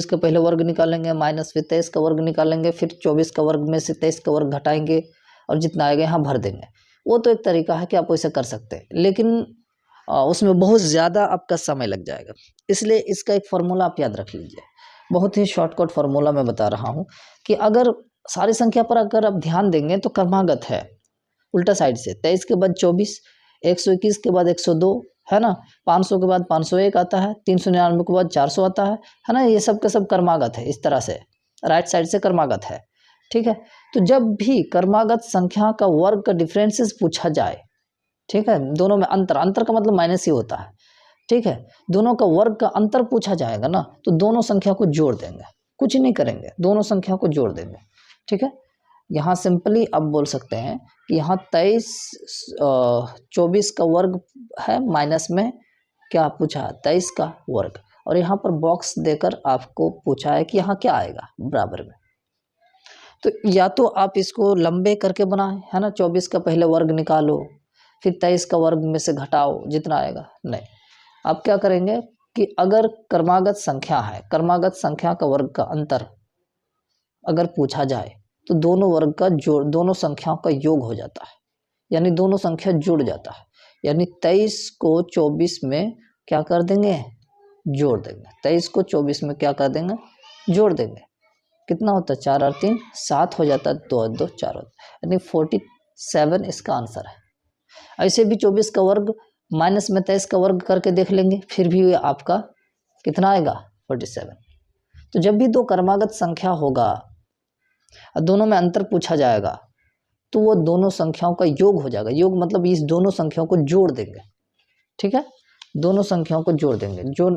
का पहले वर्ग निकालेंगे, माइनस फिर 23 का वर्ग निकालेंगे, फिर 24 का वर्ग में से 23 का वर्ग घटाएंगे और जितना आएगा यहाँ भर देंगे। वो तो एक तरीका है कि आप वैसे कर सकते हैं, लेकिन उसमें बहुत ज़्यादा आपका समय लग जाएगा। इसलिए इसका एक फार्मूला आप याद रख लीजिए, बहुत ही शॉर्टकट फार्मूला मैं बता रहा हूँ कि अगर सारी संख्या पर अगर आप ध्यान देंगे तो क्रमागत है, उल्टा साइड से 23 के बाद 24, 121 के बाद 102 है ना, 500 के बाद 501 आता है, 399 के बाद 400 आता है ना, ये सब का सब क्रमागत है। इस तरह से राइट साइड से क्रमागत है। ठीक है, तो जब भी क्रमागत संख्या का वर्ग का डिफरेंसेस पूछा जाए, ठीक है, दोनों में अंतर का मतलब माइनस ही होता है। ठीक है, दोनों का वर्ग का अंतर पूछा जाएगा ना, तो दोनों संख्या को जोड़ देंगे, कुछ नहीं करेंगे, दोनों संख्या को जोड़ देंगे। ठीक है, यहाँ सिंपली आप बोल सकते हैं कि यहाँ 23 24 का वर्ग है, माइनस में क्या पूछा 23 का वर्ग, और यहाँ पर बॉक्स देकर आपको पूछा है कि यहाँ क्या आएगा बराबर में। तो या तो आप इसको लंबे करके बनाएं, है ना, 24 का पहले वर्ग निकालो, फिर 23 का वर्ग में से घटाओ जितना आएगा। नहीं, आप क्या करेंगे कि अगर क्रमागत संख्या है, क्रमागत संख्या का वर्ग का अंतर अगर पूछा जाए तो दोनों वर्ग का जोड़, दोनों संख्याओं का योग हो जाता है, यानी दोनों संख्या जुड़ जाता है। यानी 23 को 24 में क्या कर देंगे, जोड़ देंगे। 23 को 24 में क्या कर देंगे, जोड़ देंगे। कितना होता है, 4 और 3 7 हो जाता है, 2 और 2 4 होता है, यानी 47 इसका आंसर है। ऐसे भी 24 का वर्ग माइनस में 23 का वर्ग करके देख लेंगे, फिर भी आपका कितना आएगा 47। तो जब भी दो क्रमागत संख्या होगा और दोनों में अंतर पूछा जाएगा तो वो दोनों संख्याओं का योग हो जाएगा। योग मतलब इस दोनों संख्याओं को जोड़ देंगे, ठीक है, दोनों संख्याओं को जोड़ देंगे, जो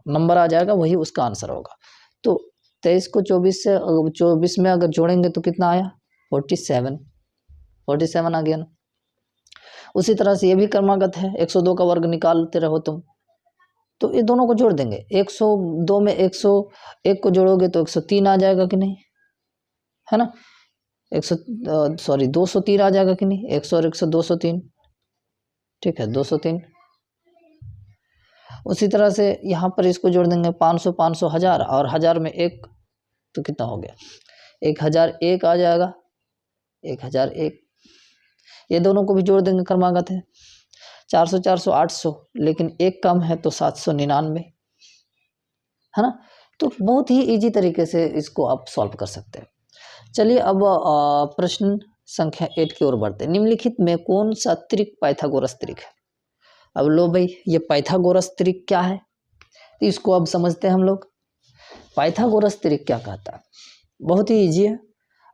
नंबर आ जाएगा वही उसका आंसर होगा। तो 23 को 24 से 24 में अगर जोड़ेंगे तो कितना आया 47 आ गया ना। उसी तरह से ये भी क्रमागत है, 102 का वर्ग निकालते रहो तुम, तो ये दोनों को जोड़ देंगे। 102 में 101 को जोड़ोगे तो 103 आ जाएगा कि नहीं, है ना, 203 आ जाएगा कि नहीं, 100 और 100 203, ठीक है 203। उसी तरह से यहाँ पर इसको जोड़ देंगे, 500 500 1000 और 1000 में 1 तो कितना हो गया 1001 आ जाएगा, 1001। ये दोनों को भी जोड़ देंगे, क्रमागत है। 400 400 800, लेकिन एक कम है तो 799, है ना। तो बहुत ही इजी तरीके से इसको आप सॉल्व कर सकते हैं। चलिए अब प्रश्न संख्या 8 की ओर बढ़ते हैं। निम्नलिखित में कौन सा त्रिक पाइथागोरस त्रिक है। अब लो भाई, ये पाइथागोरस त्रिक क्या है, इसको अब समझते हैं हम लोग। पाइथागोरस त्रिक क्या कहता है, बहुत ही इजी है।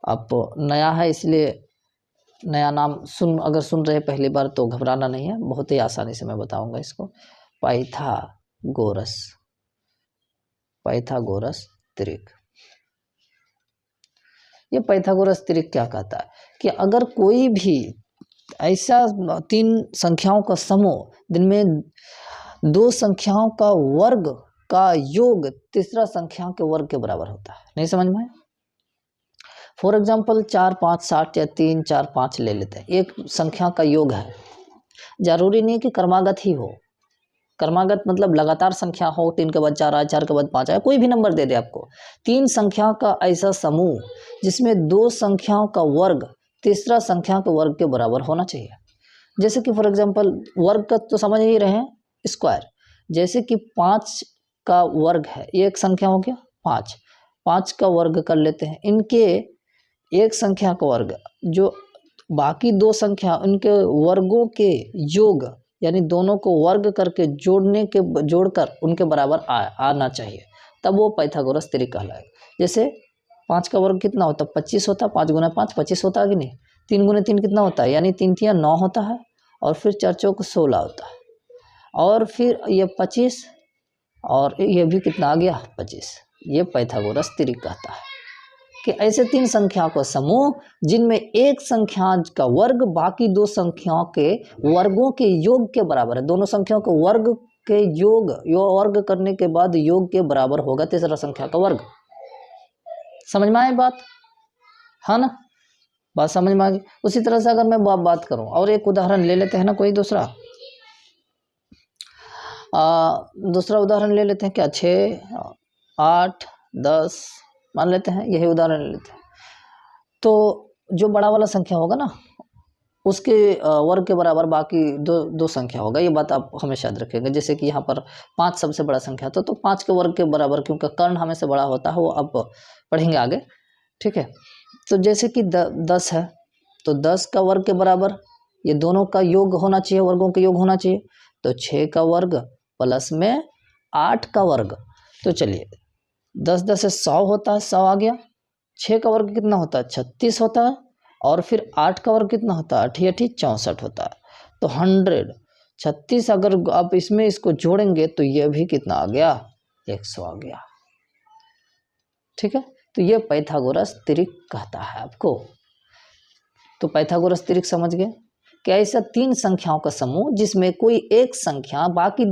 आप नया है इसलिए नया नाम अगर सुन रहे पहली बार तो घबराना नहीं है, बहुत ही आसानी से मैं बताऊंगा इसको। पाइथागोरस त्रिक, ये पाइथागोरस त्रिक क्या कहता है कि अगर कोई भी ऐसा 3 संख्याओं का समूह जिनमें 2 संख्याओं का वर्ग का योग तीसरा संख्या के वर्ग के बराबर होता है। नहीं समझ में? फॉर एग्जाम्पल 4 5 60 या 3 4 5 ले लेते हैं, एक संख्या का योग है। जरूरी नहीं कि क्रमागत ही हो, क्रमागत मतलब लगातार संख्या हो, 3 के बाद 4 आए, 4 के बाद 5 आए, कोई भी नंबर दे दे आपको। 3 संख्या का ऐसा समूह जिसमें 2 संख्याओं का वर्ग तीसरा संख्या के वर्ग के बराबर होना चाहिए। जैसे कि फॉर एग्जाम्पल वर्ग का तो समझ ही रहे हैं, स्क्वायर। जैसे कि 5 का वर्ग है, ये एक संख्या हो गया 5, 5 का वर्ग कर लेते हैं। इनके एक संख्या का वर्ग, जो बाकी 2 संख्या उनके वर्गों के योग, यानी दोनों को वर्ग करके जोड़कर उनके बराबर आना चाहिए, तब वो पाइथागोरस त्रिक कहलाएगा। जैसे 5 का वर्ग कितना होता है 25 होता है, 5 गुना 5 25 होता है कि नहीं। 3 गुना 3 कितना होता है, यानी 3 3 9 होता है, और फिर 4 चौक 16 होता है, और फिर ये 25 और ये भी कितना आ गया 25। ये पाइथागोरस त्रिक कहता है कि ऐसे 3 संख्या का समूह जिनमें एक संख्या का वर्ग बाकी 2 संख्याओं के वर्गों के योग के बराबर है। दोनों संख्याओं के वर्ग के योग वर्ग करने के बाद योग के बराबर होगा तीसरा संख्या का वर्ग। समझ में आई बात, है ना, बात समझ में आ गई। उसी तरह से अगर मैं बात करूं और एक उदाहरण ले लेते हैं ना, कोई दूसरा उदाहरण ले लेते हैं क्या, 6 8 10 मान लेते हैं, यही उदाहरण ले लेते हैं। तो जो बड़ा वाला संख्या होगा ना उसके वर्ग के बराबर बाकी दो संख्या होगा, ये बात आप हमेशा याद रखेंगे। जैसे कि यहाँ पर 5 सबसे बड़ा संख्या था, तो 5 के वर्ग के बराबर, क्योंकि कर्ण हमेशा बड़ा होता है, वो अब पढ़ेंगे आगे, ठीक है। तो जैसे कि 10 है, तो 10 का वर्ग के बराबर ये दोनों का योग होना चाहिए, वर्गों का योग होना चाहिए। तो 6 का वर्ग प्लस में 8 का वर्ग, तो चलिए 10 10 से 100 होता है, 100 आ गया। 6 का वर्ग कितना होता है 36 होता है, और फिर 8 का वर्ग कितना होता है 8 8 64 होता है। तो 100 36 अगर आप इसमें इसको जोड़ेंगे तो ये भी कितना आ गया 100 आ गया, ठीक है। तो ये पाइथागोरस त्रिक कहता है आपको। तो पाइथागोरस त्रिक समझ गए कि ऐसा 3 संख्याओं का समूह जिसमें कोई एक संख्या बाकी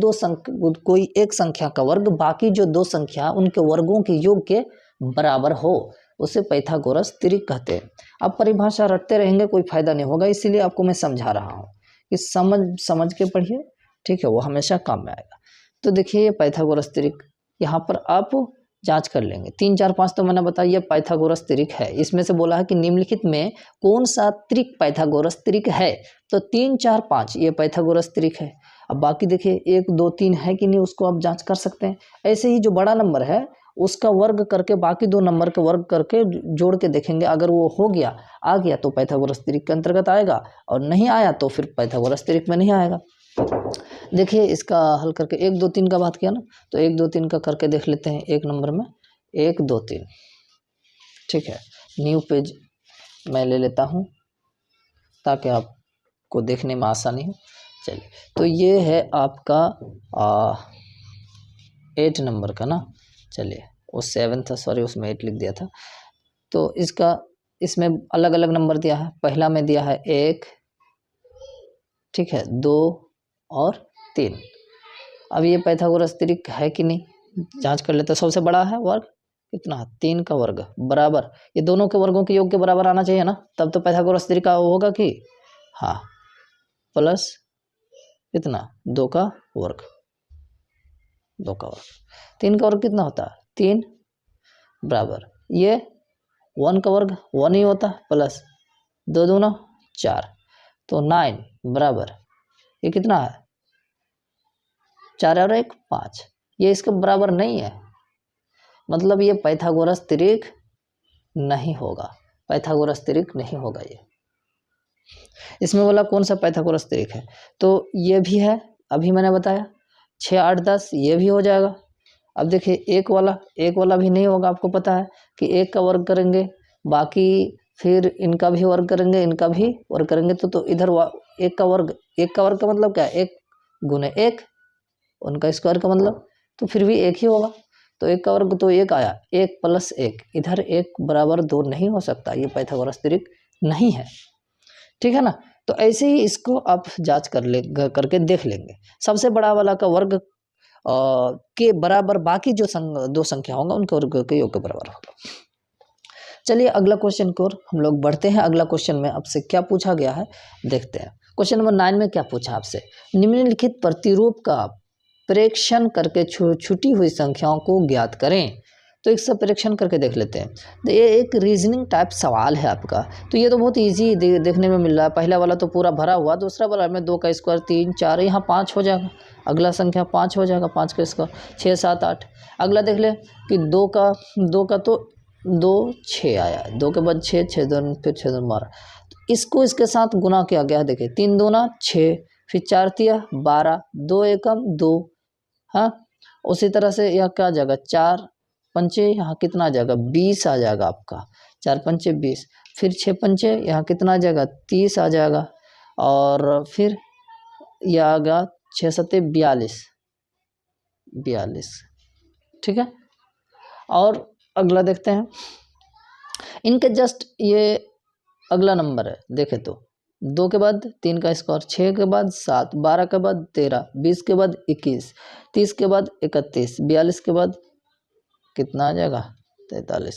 कोई एक संख्या का वर्ग बाकी जो 2 संख्या उनके वर्गों के योग के बराबर हो, उसे पाइथागोरस त्रिक कहते हैं। अब परिभाषा रटते रहेंगे कोई फायदा नहीं होगा, इसीलिए आपको मैं समझा रहा हूँ कि समझ के पढ़िए, ठीक है, वो हमेशा काम में आएगा। तो देखिए ये पाइथागोरस त्रिक, यहाँ पर आप जांच कर लेंगे। 3 4 5 तो मैंने बताया ये पाइथागोरस त्रिक है। इसमें से बोला है कि निम्नलिखित में कौन सा त्रिक पाइथागोरस त्रिक है, तो 3 4 5 ये पाइथागोरस त्रिक है। अब बाकी देखिए 1 2 3 है कि नहीं, उसको आप जांच कर सकते हैं। ऐसे ही जो बड़ा नंबर है उसका वर्ग करके बाकी 2 नंबर का वर्ग करके जोड़ के देखेंगे, अगर वो हो गया आ गया तो पाइथागोरस त्रिक के अंतर्गत आएगा, और नहीं आया तो फिर पाइथागोरस त्रिक में नहीं आएगा। देखिए इसका हल करके 1 2 3 का बात किया ना, तो 1 2 3 का करके देख लेते हैं। 1 नंबर में 1 2 3, ठीक है। न्यू पेज मैं ले लेता हूँ ताकि आपको देखने में आसानी हो। चलिए तो ये है आपका 8 नंबर का ना, चलिए वो 7 था, सॉरी उसमें 8 लिख दिया था। तो इसमें अलग अलग नंबर दिया है। पहला में दिया है 1, ठीक है, 2 और 3। अब ये पाइथागोरस त्रिक है कि नहीं, जांच कर लेते हैं। सबसे बड़ा है वर्ग कितना है, 3 का वर्ग बराबर, ये दोनों के वर्गों के योग के बराबर आना चाहिए ना, तब तो पाइथागोरस त्रिक का होगा कि हाँ, प्लस कितना 2 का वर्ग, 2 का वर्ग, 3 का वर्ग कितना होता है 3 बराबर, ये 1 का वर्ग 1 ही होता है, प्लस 2 दूना 4, तो 9 बराबर, ये कितना है 4 और 1 5, ये इसके बराबर नहीं है, मतलब ये पाइथागोरस त्रिक नहीं होगा, पाइथागोरस त्रिक नहीं होगा ये। इसमें बोला कौन सा पाइथागोरस त्रिक है, तो ये भी है, अभी मैंने बताया 6 8 10 ये भी हो जाएगा। अब देखिए एक वाला भी नहीं होगा, आपको पता है कि 1 का वर्ग करेंगे बाकी फिर इनका भी वर्ग करेंगे इनका भी वर्ग करेंगे, तो इधर 1 का वर्ग का मतलब क्या है 1 गुने 1, उनका स्क्वायर का मतलब, तो फिर भी 1 ही होगा, तो 1 का वर्ग तो 1 आया, 1 प्लस 1, इधर 1 बराबर 2 नहीं हो सकता, ये पाइथागोरस त्रिक नहीं है, ठीक है ना। तो ऐसे ही इसको आप जांच करके देख लेंगे। सबसे बड़ा वाला का वर्ग के बराबर बाकी जो 2 संख्या होगा उनके वर्ग के योग के बराबर होगा। चलिए अगला क्वेश्चन की ओर हम लोग बढ़ते हैं। अगला क्वेश्चन में आपसे क्या पूछा गया है देखते हैं। क्वेश्चन नंबर 9 में क्या पूछा आपसे, निम्नलिखित प्रतिरूप का प्रेक्षण करके छूटी हुई संख्याओं को ज्ञात करें। तो इससे प्रेक्षण करके देख लेते हैं। तो ये एक रीजनिंग टाइप सवाल है आपका, तो ये तो बहुत इजी देखने में मिल रहा है। पहला वाला तो पूरा भरा हुआ, दूसरा वाला में 2 का स्क्वायर 3 4, यहाँ 5 हो जाएगा, अगला संख्या 5 हो जाएगा, 5 का स्क्वायर 6 7 8। अगला देख ले कि 2 का तो 2 6 आया, 2 के बाद 6 6 2 फिर 6 2 12, तो इसको इसके साथ गुना किया गया है। देखिए 3 दूना 6, फिर 4 तिया 12, 2 एकम 2, हाँ उसी तरह से यह क्या आ जाएगा 4 पंचे, यहाँ कितना आ जाएगा 20 आ जाएगा आपका, 4 पंचे 20, फिर 6 पंचे यहाँ कितना आ जाएगा 30 आ जाएगा, और फिर यह आ गया 6 सत्ते 42, ठीक है। और अगला देखते हैं, इनके जस्ट ये अगला नंबर है, देखे तो 2 के बाद 3 का स्क्वायर, 6 के बाद 7, 12 के बाद 13, 20 के बाद 21, 30 के बाद 31, 42 के बाद कितना आ जाएगा 43,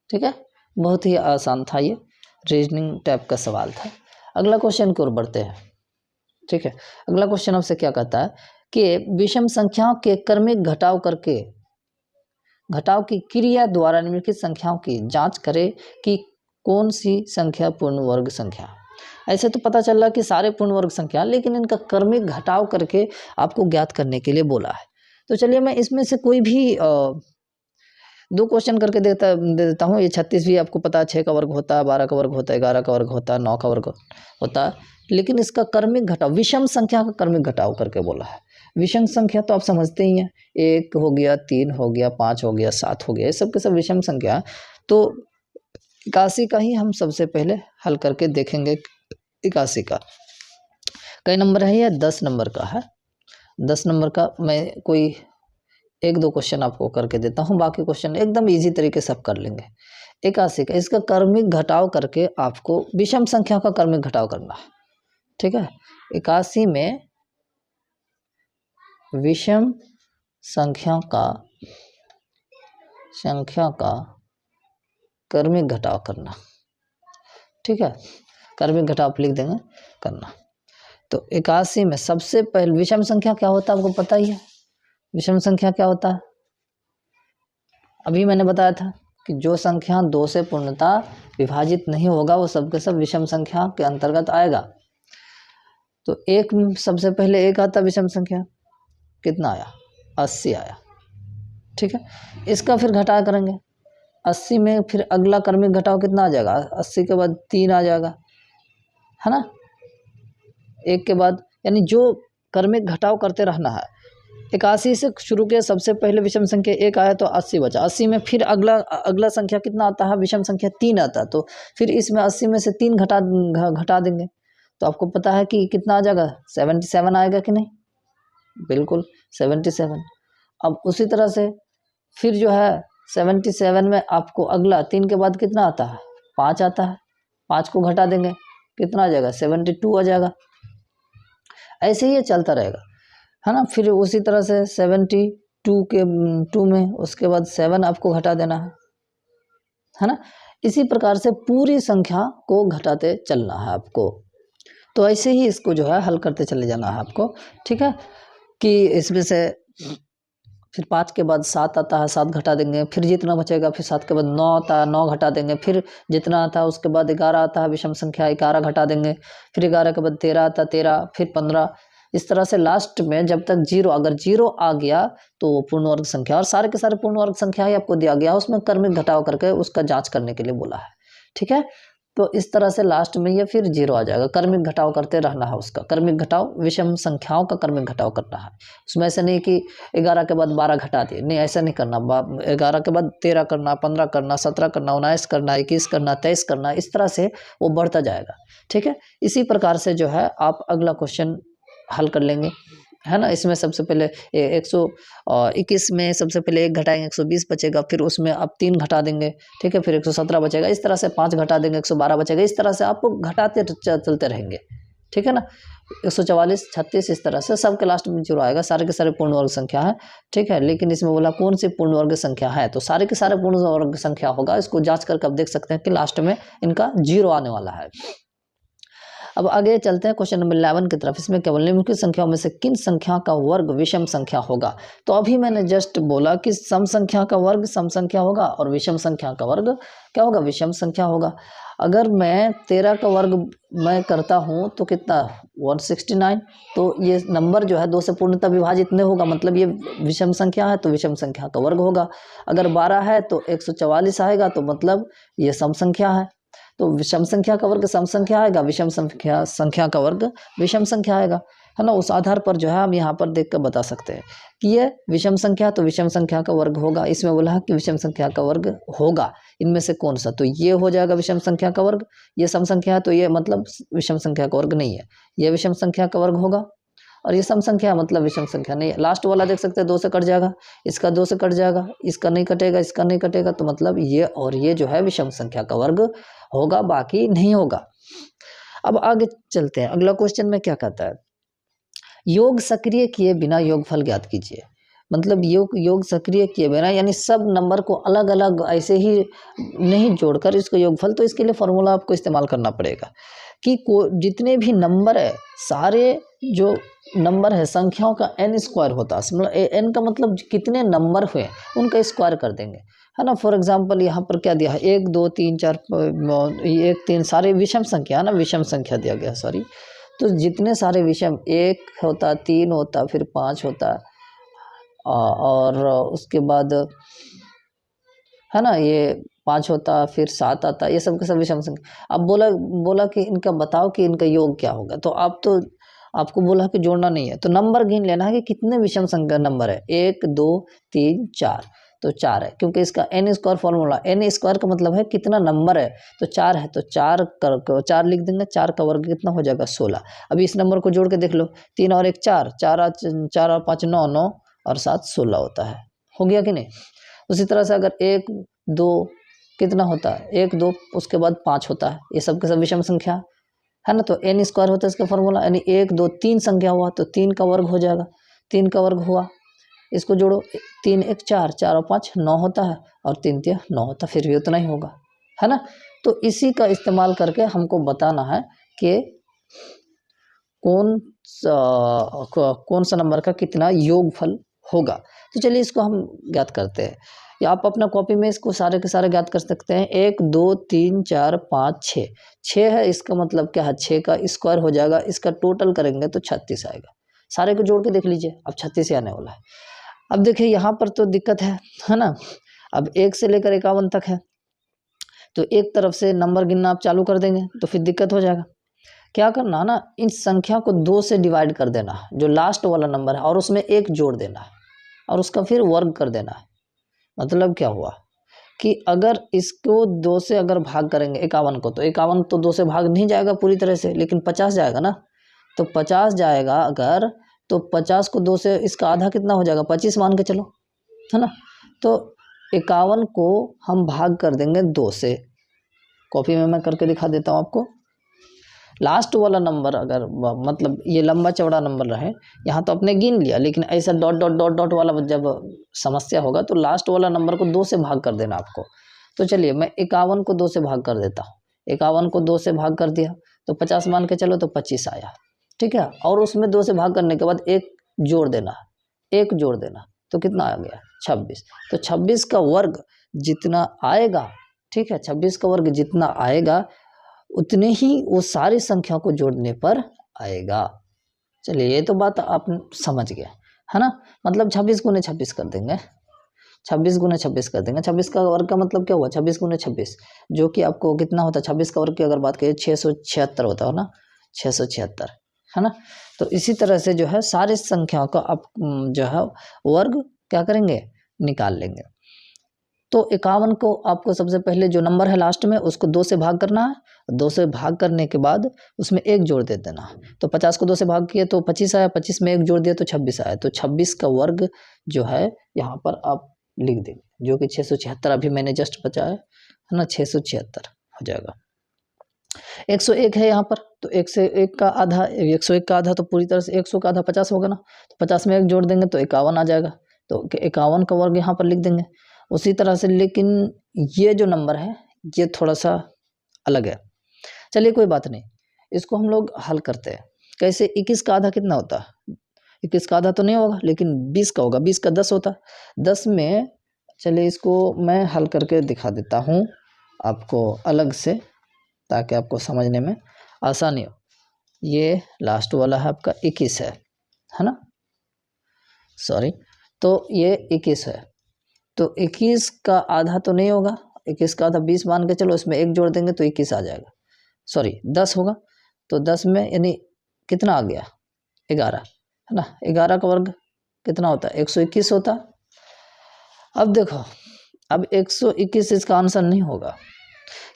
ठीक है। बहुत ही आसान था, ये रीजनिंग टाइप का सवाल था। अगला क्वेश्चन की ओर बढ़ते हैं, ठीक है। अगला क्वेश्चन आपसे क्या कहता है कि विषम संख्याओं के क्रमिक घटाव की क्रिया द्वारा निम्नलिखित संख्याओं की जांच करें कि कौन सी संख्या पूर्ण वर्ग संख्या। ऐसे तो पता चल रहा कि सारे पूर्ण वर्ग संख्या, लेकिन इनका क्रमिक घटाव करके आपको ज्ञात करने के लिए बोला है। तो चलिए मैं इसमें से कोई भी 2 क्वेश्चन करके दे देता हूँ। ये 36 भी आपको पता है 6 का वर्ग होता है, 12 का वर्ग होता है, 11 का वर्ग होता है, 9 का वर्ग होता है, लेकिन इसका क्रमिक घटाव विषम संख्या का क्रमिक घटाव करके बोला है। विषम संख्या तो आप समझते ही हैं, 1 हो गया, 3 हो गया, 5 हो गया, 7 हो गया, ये सब के सब विषम संख्या। तो 81 का ही हम सबसे पहले हल करके देखेंगे। 81 का कई नंबर है, ये 10 नंबर का है। 10 नंबर का मैं कोई एक दो क्वेश्चन आपको करके देता हूँ, बाकी क्वेश्चन एकदम इजी तरीके से आप कर लेंगे। 81 का इसका क्रमिक घटाव करके आपको विषम संख्या का क्रमिक घटाव करना है, ठीक है। 81 में विषम संख्या का क्रमिक घटाव करना, ठीक है। क्रमिक घटाव लिख देंगे करना। तो 81 में सबसे पहले विषम संख्या क्या होता है आपको पता ही है। विषम संख्या क्या होता है, अभी मैंने बताया था कि जो संख्या 2 से पूर्णतः विभाजित नहीं होगा वो सब के सब विषम संख्या के अंतर्गत आएगा। तो एक सबसे पहले एक आता विषम संख्या, कितना आया 80 आया, ठीक है। इसका फिर घटाव करेंगे, 80 में फिर अगला क्रमिक घटाव कितना आ जाएगा, 80 के बाद 3 आ जाएगा, है ना। एक के बाद यानी जो क्रमिक घटाव करते रहना है। 81 से शुरू के सबसे पहले विषम संख्या 1 आया तो 80 बचा, 80 में फिर अगला संख्या कितना आता है, विषम संख्या 3 आता है। तो फिर इसमें 80 में से 3 घटा देंगे तो आपको पता है कि कितना आ जाएगा 77 आएगा कि नहीं, बिल्कुल 77। अब उसी तरह से फिर जो है 77 में आपको अगला 3 के बाद कितना आता है 5 आता है, 5 को घटा देंगे कितना आ जाएगा 72 आ जाएगा। ऐसे ही ये चलता रहेगा, है ना। फिर उसी तरह से 72 के 2 में उसके बाद 7 आपको घटा देना है ना। इसी प्रकार से पूरी संख्या को घटाते चलना है आपको। तो ऐसे ही इसको जो है हल करते चले जाना है आपको, ठीक है। कि इसमें से फिर 5 के बाद 7 आता है, 7 घटा देंगे, फिर जितना बचेगा फिर 7 के बाद 9 आता है, 9 घटा देंगे, फिर जितना आता है उसके बाद 11 आता है विषम संख्या, 11 घटा देंगे, फिर 11 के बाद 13 आता है, 13 फिर 15। इस तरह से लास्ट में जब तक 0 अगर 0 आ गया तो वो पूर्ण वर्ग संख्या, और सारे के सारे पूर्ण वर्ग संख्या ही आपको दिया गया, उसमें क्रमिक घटाव करके उसका जांच करने के लिए बोला है, ठीक है। तो इस तरह से लास्ट में ये फिर 0 आ जाएगा, क्रमिक घटाव करते रहना है उसका, क्रमिक घटाव विषम संख्याओं का क्रमिक घटाव करना है। उसमें ऐसे नहीं कि 11 के बाद 12 घटा दिए, नहीं ऐसा नहीं करना। 11 के बाद 13 करना, 15 करना, 17 करना, 19 करना, 21 करना, 23 करना, इस तरह से वो बढ़ता जाएगा, ठीक है। इसी प्रकार से जो है आप अगला क्वेश्चन हल कर लेंगे, है ना। इसमें सबसे पहले 121 में सबसे पहले 1 घटाएंगे 120 बचेगा, फिर उसमें आप 3 घटा देंगे, ठीक है, फिर 117 बचेगा, इस तरह से 5 घटा देंगे 112 बचेगा, इस तरह से आप घटाते चलते रहेंगे, ठीक है ना। 144 36 इस तरह से सबके लास्ट में 0 आएगा, सारे के सारे पूर्ण वर्ग संख्या है, ठीक है। लेकिन इसमें बोला कौन सी पूर्ण वर्ग संख्या है, तो सारे के सारे पूर्ण वर्ग संख्या होगा। इसको जांच करके आप देख सकते हैं कि लास्ट में इनका 0 आने वाला है। अब आगे चलते हैं क्वेश्चन नंबर 11 की तरफ। इसमें केवल निम्नलिखित संख्याओं में से किन संख्या का वर्ग विषम संख्या होगा। तो अभी मैंने जस्ट बोला कि सम संख्या का वर्ग सम संख्या होगा और विषम संख्या का वर्ग क्या होगा, विषम संख्या होगा। अगर मैं 13 का वर्ग मैं करता हूँ तो कितना 169, तो ये नंबर जो है 2 से पूर्णतः विभाजित नहीं होगा, मतलब ये विषम संख्या है तो विषम संख्या का वर्ग होगा। अगर 12 है तो 144 आएगा, तो मतलब ये सम संख्या है, तो विषम संख्या का वर्ग सम संख्या आएगा, विषम संख्या का वर्ग विषम संख्या आएगा, है ना। उस आधार पर जो है हम यहाँ पर देख कर बता सकते हैं कि ये विषम संख्या तो विषम संख्या का वर्ग होगा। इसमें बोला है कि विषम संख्या का वर्ग होगा, इनमें से कौन सा, तो ये हो जाएगा विषम संख्या का वर्ग। ये सम संख्या है तो ये मतलब विषम संख्या का वर्ग नहीं है, ये विषम संख्या का वर्ग होगा। और ये सम संख्या मतलब विषम संख्या नहीं है। लास्ट वाला देख सकते हैं 2 से कट जाएगा, इसका 2 से कट जाएगा, इसका नहीं कटेगा, इसका नहीं कटेगा, तो मतलब ये और ये जो है विषम संख्या का वर्ग होगा, बाकी नहीं होगा। अब आगे चलते हैं, अगला क्वेश्चन में क्या कहता है, योग सक्रिय किए बिना योगफल ज्ञात कीजिए। मतलब योग सक्रिय किए बिना यानी सब नंबर को अलग अलग ऐसे ही नहीं जोड़कर इसको योगफल, तो इसके लिए फॉर्मूला आपको इस्तेमाल करना पड़ेगा कि जितने भी नंबर है, सारे जो नंबर है संख्याओं का n स्क्वायर होता है, मतलब n का मतलब कितने नंबर हुए उनका स्क्वायर कर देंगे, है ना। फॉर एग्जांपल यहाँ पर क्या दिया है 1 2 3 4 1 3 सारे विषम संख्या है ना, विषम संख्या दिया गया, सॉरी। तो जितने सारे विषम 1 होता, 3 होता, फिर 5 होता, और उसके बाद है ना ये 5 होता, फिर 7 आता, ये सब के सब विषम संख्या। अब बोला कि इनका बताओ कि इनका योग क्या होगा, तो आपको बोला कि जोड़ना नहीं है, तो नंबर गिन लेना है कि कितने विषम संख्या नंबर है, 1 2 3 4, तो 4 है, क्योंकि इसका n square formula, n square का मतलब है कितना नंबर है, तो 4 है, तो 4 लिख देंगे, 4 का वर्ग कितना हो जाएगा 16। अभी इस नंबर को जोड़ के देख लो, 3 और 1 4, 4 और 5 9, 9 और 7 16 होता है, हो गया कि नहीं। उसी तरह से अगर 1 2 कितना होता है, 1 2 उसके बाद 5 होता है, ये सब के सब विषम संख्या है ना। तो एन स्क्वायर होता है इसका फॉर्मूला, यानी 1 2 3 संख्या हुआ तो 3 का वर्ग हो जाएगा, 3 का वर्ग हुआ, इसको जोड़ो, 3 1 4, 4 और 5 9 होता है, और 3 3 9 होता है, फिर भी उतना ही होगा, है ना। तो इसी का इस्तेमाल करके हमको बताना है कि कौन सा नंबर का कितना योगफल होगा। तो चलिए इसको हम ज्ञात करते हैं, या आप अपना कॉपी में इसको सारे के सारे ज्ञात कर सकते हैं। 1 2 3 4 5 6, 6 है, इसका मतलब क्या है, 6 का स्क्वायर हो जाएगा, इसका टोटल करेंगे तो 36 आएगा। सारे को जोड़ के देख लीजिए, अब 36 आने वाला है। अब देखिए यहाँ पर तो दिक्कत है ना। अब 1 से लेकर 51 तक है, तो एक तरफ से नंबर गिनना आप चालू कर देंगे तो फिर दिक्कत हो जाएगा। क्या करना ना, इन संख्या को 2 से डिवाइड कर देना है, जो लास्ट वाला नंबर है, और उसमें 1 जोड़ देना है, और उसका फिर वर्ग कर देना है। मतलब क्या हुआ कि अगर इसको 2 से अगर भाग करेंगे 51 को, तो 51 तो 2 से भाग नहीं जाएगा पूरी तरह से, लेकिन 50 जाएगा ना। तो 50 जाएगा अगर, तो 50 को 2 से, इसका आधा कितना हो जाएगा, 25 मान के चलो, है ना। तो 51 को हम भाग कर देंगे 2 से, कॉपी में मैं करके दिखा देता हूँ आपको। लास्ट वाला नंबर अगर मतलब ये लंबा चौड़ा नंबर रहे, यहाँ तो आपने गिन लिया, लेकिन ऐसा डॉट डॉट डॉट डॉट वाला जब समस्या होगा तो लास्ट वाला नंबर को 2 से भाग कर देना आपको। तो चलिए मैं 51 को 2 से भाग कर देता हूँ। 51 को 2 से भाग कर दिया तो 50 मान के चलो, तो 25 आया, ठीक है। और उसमें 2 से भाग करने के बाद 1 जोड़ देना, 1 जोड़ देना, तो कितना आ गया, 26। तो 26 का वर्ग जितना आएगा, ठीक है, 26 का वर्ग जितना आएगा उतने ही वो सारी संख्या को जोड़ने पर आएगा। चलिए ये तो बात आप समझ गए, है ना। मतलब 26 गुने 26 कर देंगे, 26 गुने 26 कर देंगे। 26 का वर्ग का मतलब क्या हुआ, 26 गुने 26, जो कि आपको कितना होता है, 26 का वर्ग की अगर बात करें 676 होता है ना, 676, है ना। तो इसी तरह से जो है सारी संख्याओं का आप जो है वर्ग क्या करेंगे, निकाल लेंगे। तो 51 को आपको सबसे पहले जो नंबर है लास्ट में उसको 2 से भाग करना है, 2 से भाग करने के बाद उसमें 1 जोड़ दे देना है। तो 50 को 2 से भाग किए तो 25 आया, 25 में 1 जोड़ दिया तो 26 आया। तो 26 का वर्ग जो है यहाँ पर आप लिख देंगे, जो कि 676 अभी मैंने जस्ट बचाया है ना, 676 हो जाएगा। 101 है यहाँ पर, तो 101 का आधा, 101 का आधा तो पूरी तरह से 100 का आधा 50 होगा ना, तो 50 में 1 जोड़ देंगे तो 51 आ जाएगा। तो 51 का वर्ग यहाँ पर लिख देंगे। उसी तरह से, लेकिन ये जो नंबर है ये थोड़ा सा अलग है। चलिए कोई बात नहीं, इसको हम लोग हल करते हैं। कैसे, 21 का आधा कितना होता है, 21 का आधा तो नहीं होगा, लेकिन 20 का होगा, 20 का 10 होता है। 10 में, चलिए इसको मैं हल करके दिखा देता हूँ आपको अलग से, ताकि आपको समझने में आसानी हो। ये लास्ट वाला है आपका 21 है ना, सॉरी। तो ये 21 है, तो 21 का आधा तो नहीं होगा, 21 का आधा 20 मान के चलो, इसमें 1 जोड़ देंगे तो 21 आ जाएगा, सॉरी 10 होगा। तो 10 में यानी कितना आ गया, 11, है ना। 11 का वर्ग कितना होता है, 121 होता। अब देखो, अब 121 इसका आंसर नहीं होगा,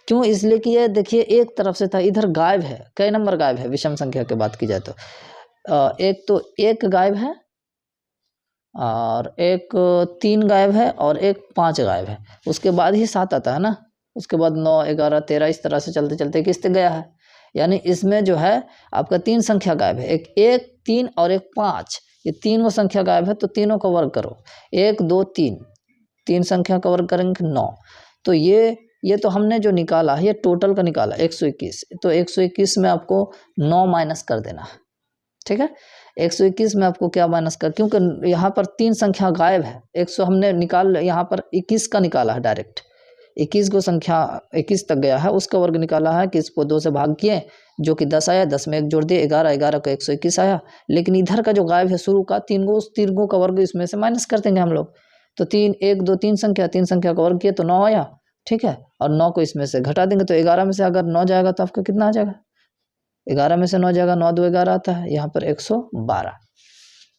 क्यों, इसलिए कि ये देखिए एक तरफ से था, इधर गायब है। कई नंबर गायब है विषम संख्या की बात की जाए तो, एक तो 1 गायब है, और एक 3 गायब है, और एक 5 गायब है। उसके बाद ही 7 आता है ना, उसके बाद 9 11 13, इस तरह से चलते चलते किस तक गया है। यानी इसमें जो है आपका 3 संख्या गायब है, एक 1 3 और एक 5, ये तीनों संख्या गायब है। तो तीनों का वर्ग करो, 1 2 3, 3 संख्या का वर्ग करेंगे 9। तो ये तो हमने जो निकाला है ये टोटल का निकाला 121। तो 121 में आपको 9 माइनस कर देना है, ठीक है। 121 में आपको क्या माइनस कर, क्योंकि यहाँ पर 3 संख्या गायब है, 100 हमने निकाल, यहाँ पर 21 का निकाला है डायरेक्ट, 21 को संख्या 21 तक गया है उसका वर्ग निकाला है, कि इसको 2 से भाग किए जो कि 10 आया, 10 में 1 जोड़ दिए 11, 11 का 121 आया। लेकिन इधर का जो गायब है शुरू का 3 गो, उस 3 गो का वर्ग इसमें से माइनस कर देंगे हम लोग। तो 3 1 2 3 संख्या का वर्ग किए तो 9 आया, ठीक है। और 9 को इसमें से घटा देंगे, तो 11 में से अगर 9 जाएगा तो आपका कितना आ जाएगा, 11 में से 9 जाएगा, 9 2 11 आता है, यहाँ पर 112,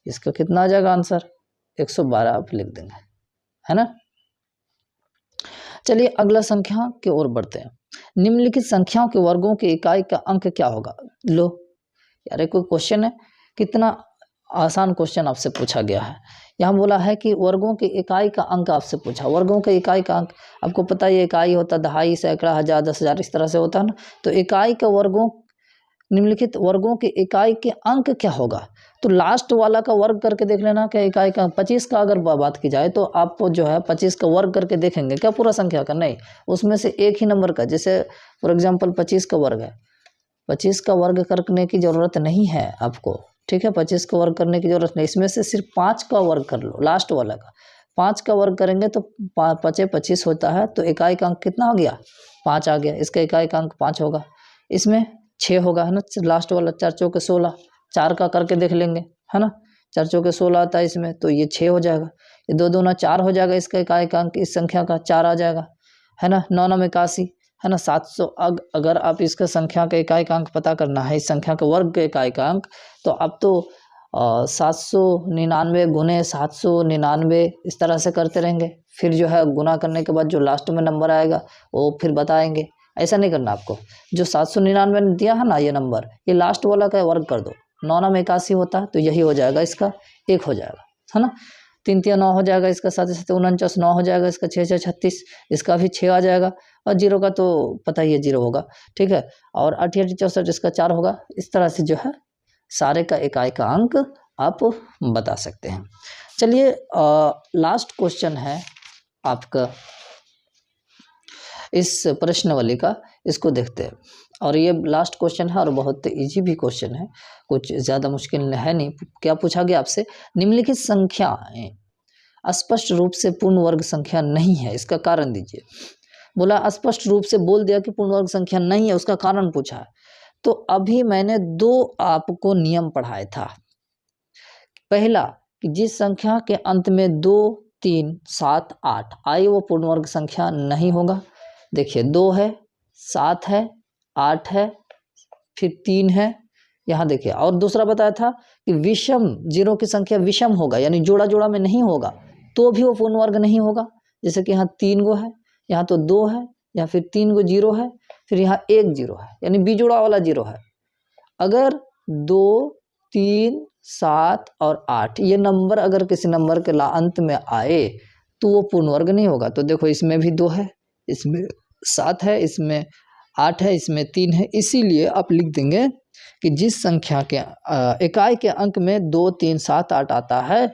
इसका कितना आ जाएगा आंसर, 112 आप लिख देंगे, है ना। चलिए अगला संख्या की ओर बढ़ते हैं। निम्नलिखित संख्याओं के वर्गों की इकाई का अंक क्या होगा। लो यार, कोई क्वेश्चन है, कितना आसान क्वेश्चन आपसे पूछा गया है। यहाँ बोला है कि वर्गों की इकाई का अंक आपसे पूछा। वर्गों के इकाई का अंक आपको पता है, इकाई होता है दहाई, सैकड़ा, हजार, 10,000, इस तरह से होता है ना। तो इकाई का वर्गों, निम्नलिखित वर्गों की इकाई के अंक क्या होगा? तो लास्ट वाला का वर्ग करके देख लेना क्या इकाई का। 25 का अगर बात की जाए तो आप जो है 25 का वर्ग करके देखेंगे क्या पूरा संख्या का? नहीं, उसमें से एक ही नंबर का। जैसे फॉर एग्जांपल 25 का वर्ग है, 25 का वर्ग करने की ज़रूरत नहीं है आपको, ठीक है। 25 का वर्ग करने की ज़रूरत नहीं, इसमें से सिर्फ 5 का वर्ग कर लो, लास्ट वाला का। 5 का वर्ग करेंगे तो 5 25 होता है, तो इकाई का अंक कितना हो गया? 5 आ गया। इसका इकाई का अंक 5 होगा। इसमें 6 होगा, है ना, लास्ट वाला। 4 चौके 16, 4 का करके देख लेंगे, है ना। 4 चौके 16 आता है इसमें, तो ये 6 हो जाएगा। ये 2 दूना 4 हो जाएगा, इसका इकाई का अंक इस संख्या का 4 आ जाएगा, है ना। 9 9 81, है ना। 700 अगर आप इसका संख्या का इकाई का अंक पता करना है, इस संख्या के वर्ग के इकाई का अंक, तो अब तो 799 गुने 799 इस तरह से करते रहेंगे। फिर जो है गुना करने के बाद जो लास्ट में नंबर आएगा वो फिर बताएंगे। ऐसा नहीं करना आपको। जो 799 दिया है ना ये नंबर, ये लास्ट वाला का वर्ग कर दो। 9 9 81 होता है, तो यही हो जाएगा, इसका 1 हो जाएगा, है ना। 3 3 9 हो जाएगा, इसका 7 7 49 9 हो जाएगा, इसका 6 6 36, इसका भी 6 आ जाएगा। और 0 का तो पता ही है 0 होगा, ठीक है। और 8 8 64, इसका 4 होगा। इस तरह से जो है सारे का इकाई का अंक आप बता सकते हैं। चलिए लास्ट क्वेश्चन है आपका इस प्रश्नावली का, इसको देखते हैं। और ये लास्ट क्वेश्चन है और बहुत इजी भी क्वेश्चन है, कुछ ज़्यादा मुश्किल है नहीं। क्या पूछा गया आपसे? निम्नलिखित संख्याएं स्पष्ट रूप से पूर्ण वर्ग संख्या नहीं है, इसका कारण दीजिए। बोला स्पष्ट रूप से बोल दिया कि पूर्ण वर्ग संख्या नहीं है, उसका कारण पूछा है। तो अभी मैंने 2 आपको नियम पढ़ाया था। पहला कि जिस संख्या के अंत में 2 3 7 8 आई वो पूर्ण वर्ग संख्या नहीं होगा। देखिए 2 है, 7 है, 8 है, फिर 3 है, यहाँ देखिए। और दूसरा बताया था कि विषम, 0 की संख्या विषम होगा, यानी जोड़ा जोड़ा में नहीं होगा तो भी वो पूर्ण वर्ग नहीं होगा। जैसे कि यहाँ 3 गो है, यहाँ तो 2 है, या फिर 3 गो 0 है, फिर यहाँ 1 0 है, यानी बिजुड़ा वाला 0 है। अगर 2 3 7 और 8 ये नंबर अगर किसी नंबर के अंत में आए तो वो पूर्ण वर्ग नहीं होगा। तो देखो इसमें भी 2 है, इसमें 7 है, इसमें 8 है, इसमें 3 है। इसीलिए आप लिख देंगे कि जिस संख्या के इकाई के अंक में 2 3 7 8 आता है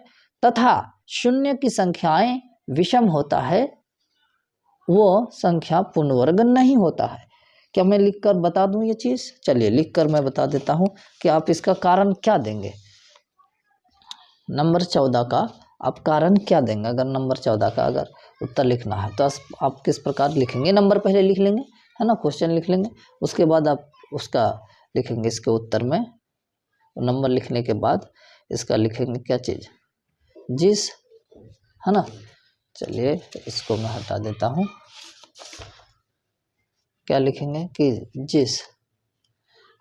तथा शून्य की संख्याएं विषम होता है, वो संख्या पूर्ण वर्ग नहीं होता है। क्या मैं लिखकर बता दूं ये चीज़? चलिए लिखकर मैं बता देता हूं कि आप इसका कारण क्या देंगे। नंबर 14 का आप कारण क्या देंगे? अगर नंबर 14 का अगर उत्तर लिखना है तो आप किस प्रकार लिखेंगे? नंबर पहले लिख लेंगे, है ना, क्वेश्चन लिख लेंगे, उसके बाद आप उसका लिखेंगे इसके उत्तर में। नंबर लिखने के बाद इसका लिखेंगे क्या चीज़? जिस, है ना। चलिए इसको मैं हटा देता हूँ। क्या लिखेंगे कि जिस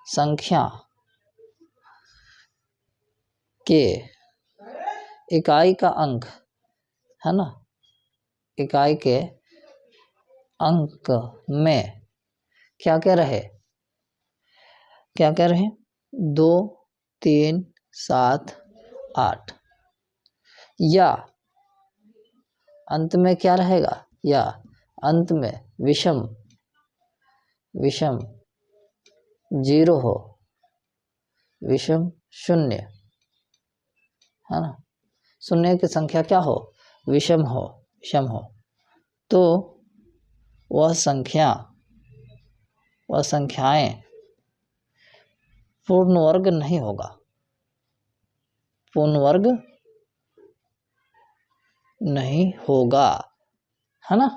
संख्या के इकाई का अंक, है ना, इकाई के अंक में क्या क्या रहे, क्या क्या रहे? 2 3 7 8, या अंत में क्या रहेगा? या अंत में विषम 0 हो, विषम 0, है ना। शून्य की संख्या क्या हो? विषम हो, तो वह संख्याएं पूर्ण वर्ग नहीं होगा, पूर्ण वर्ग नहीं होगा, है ना।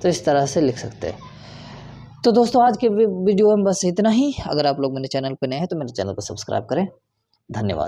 तो इस तरह से लिख सकते हैं। तो दोस्तों आज के वीडियो में बस इतना ही। अगर आप लोग मेरे चैनल पर नए हैं तो मेरे चैनल को सब्सक्राइब करें। धन्यवाद।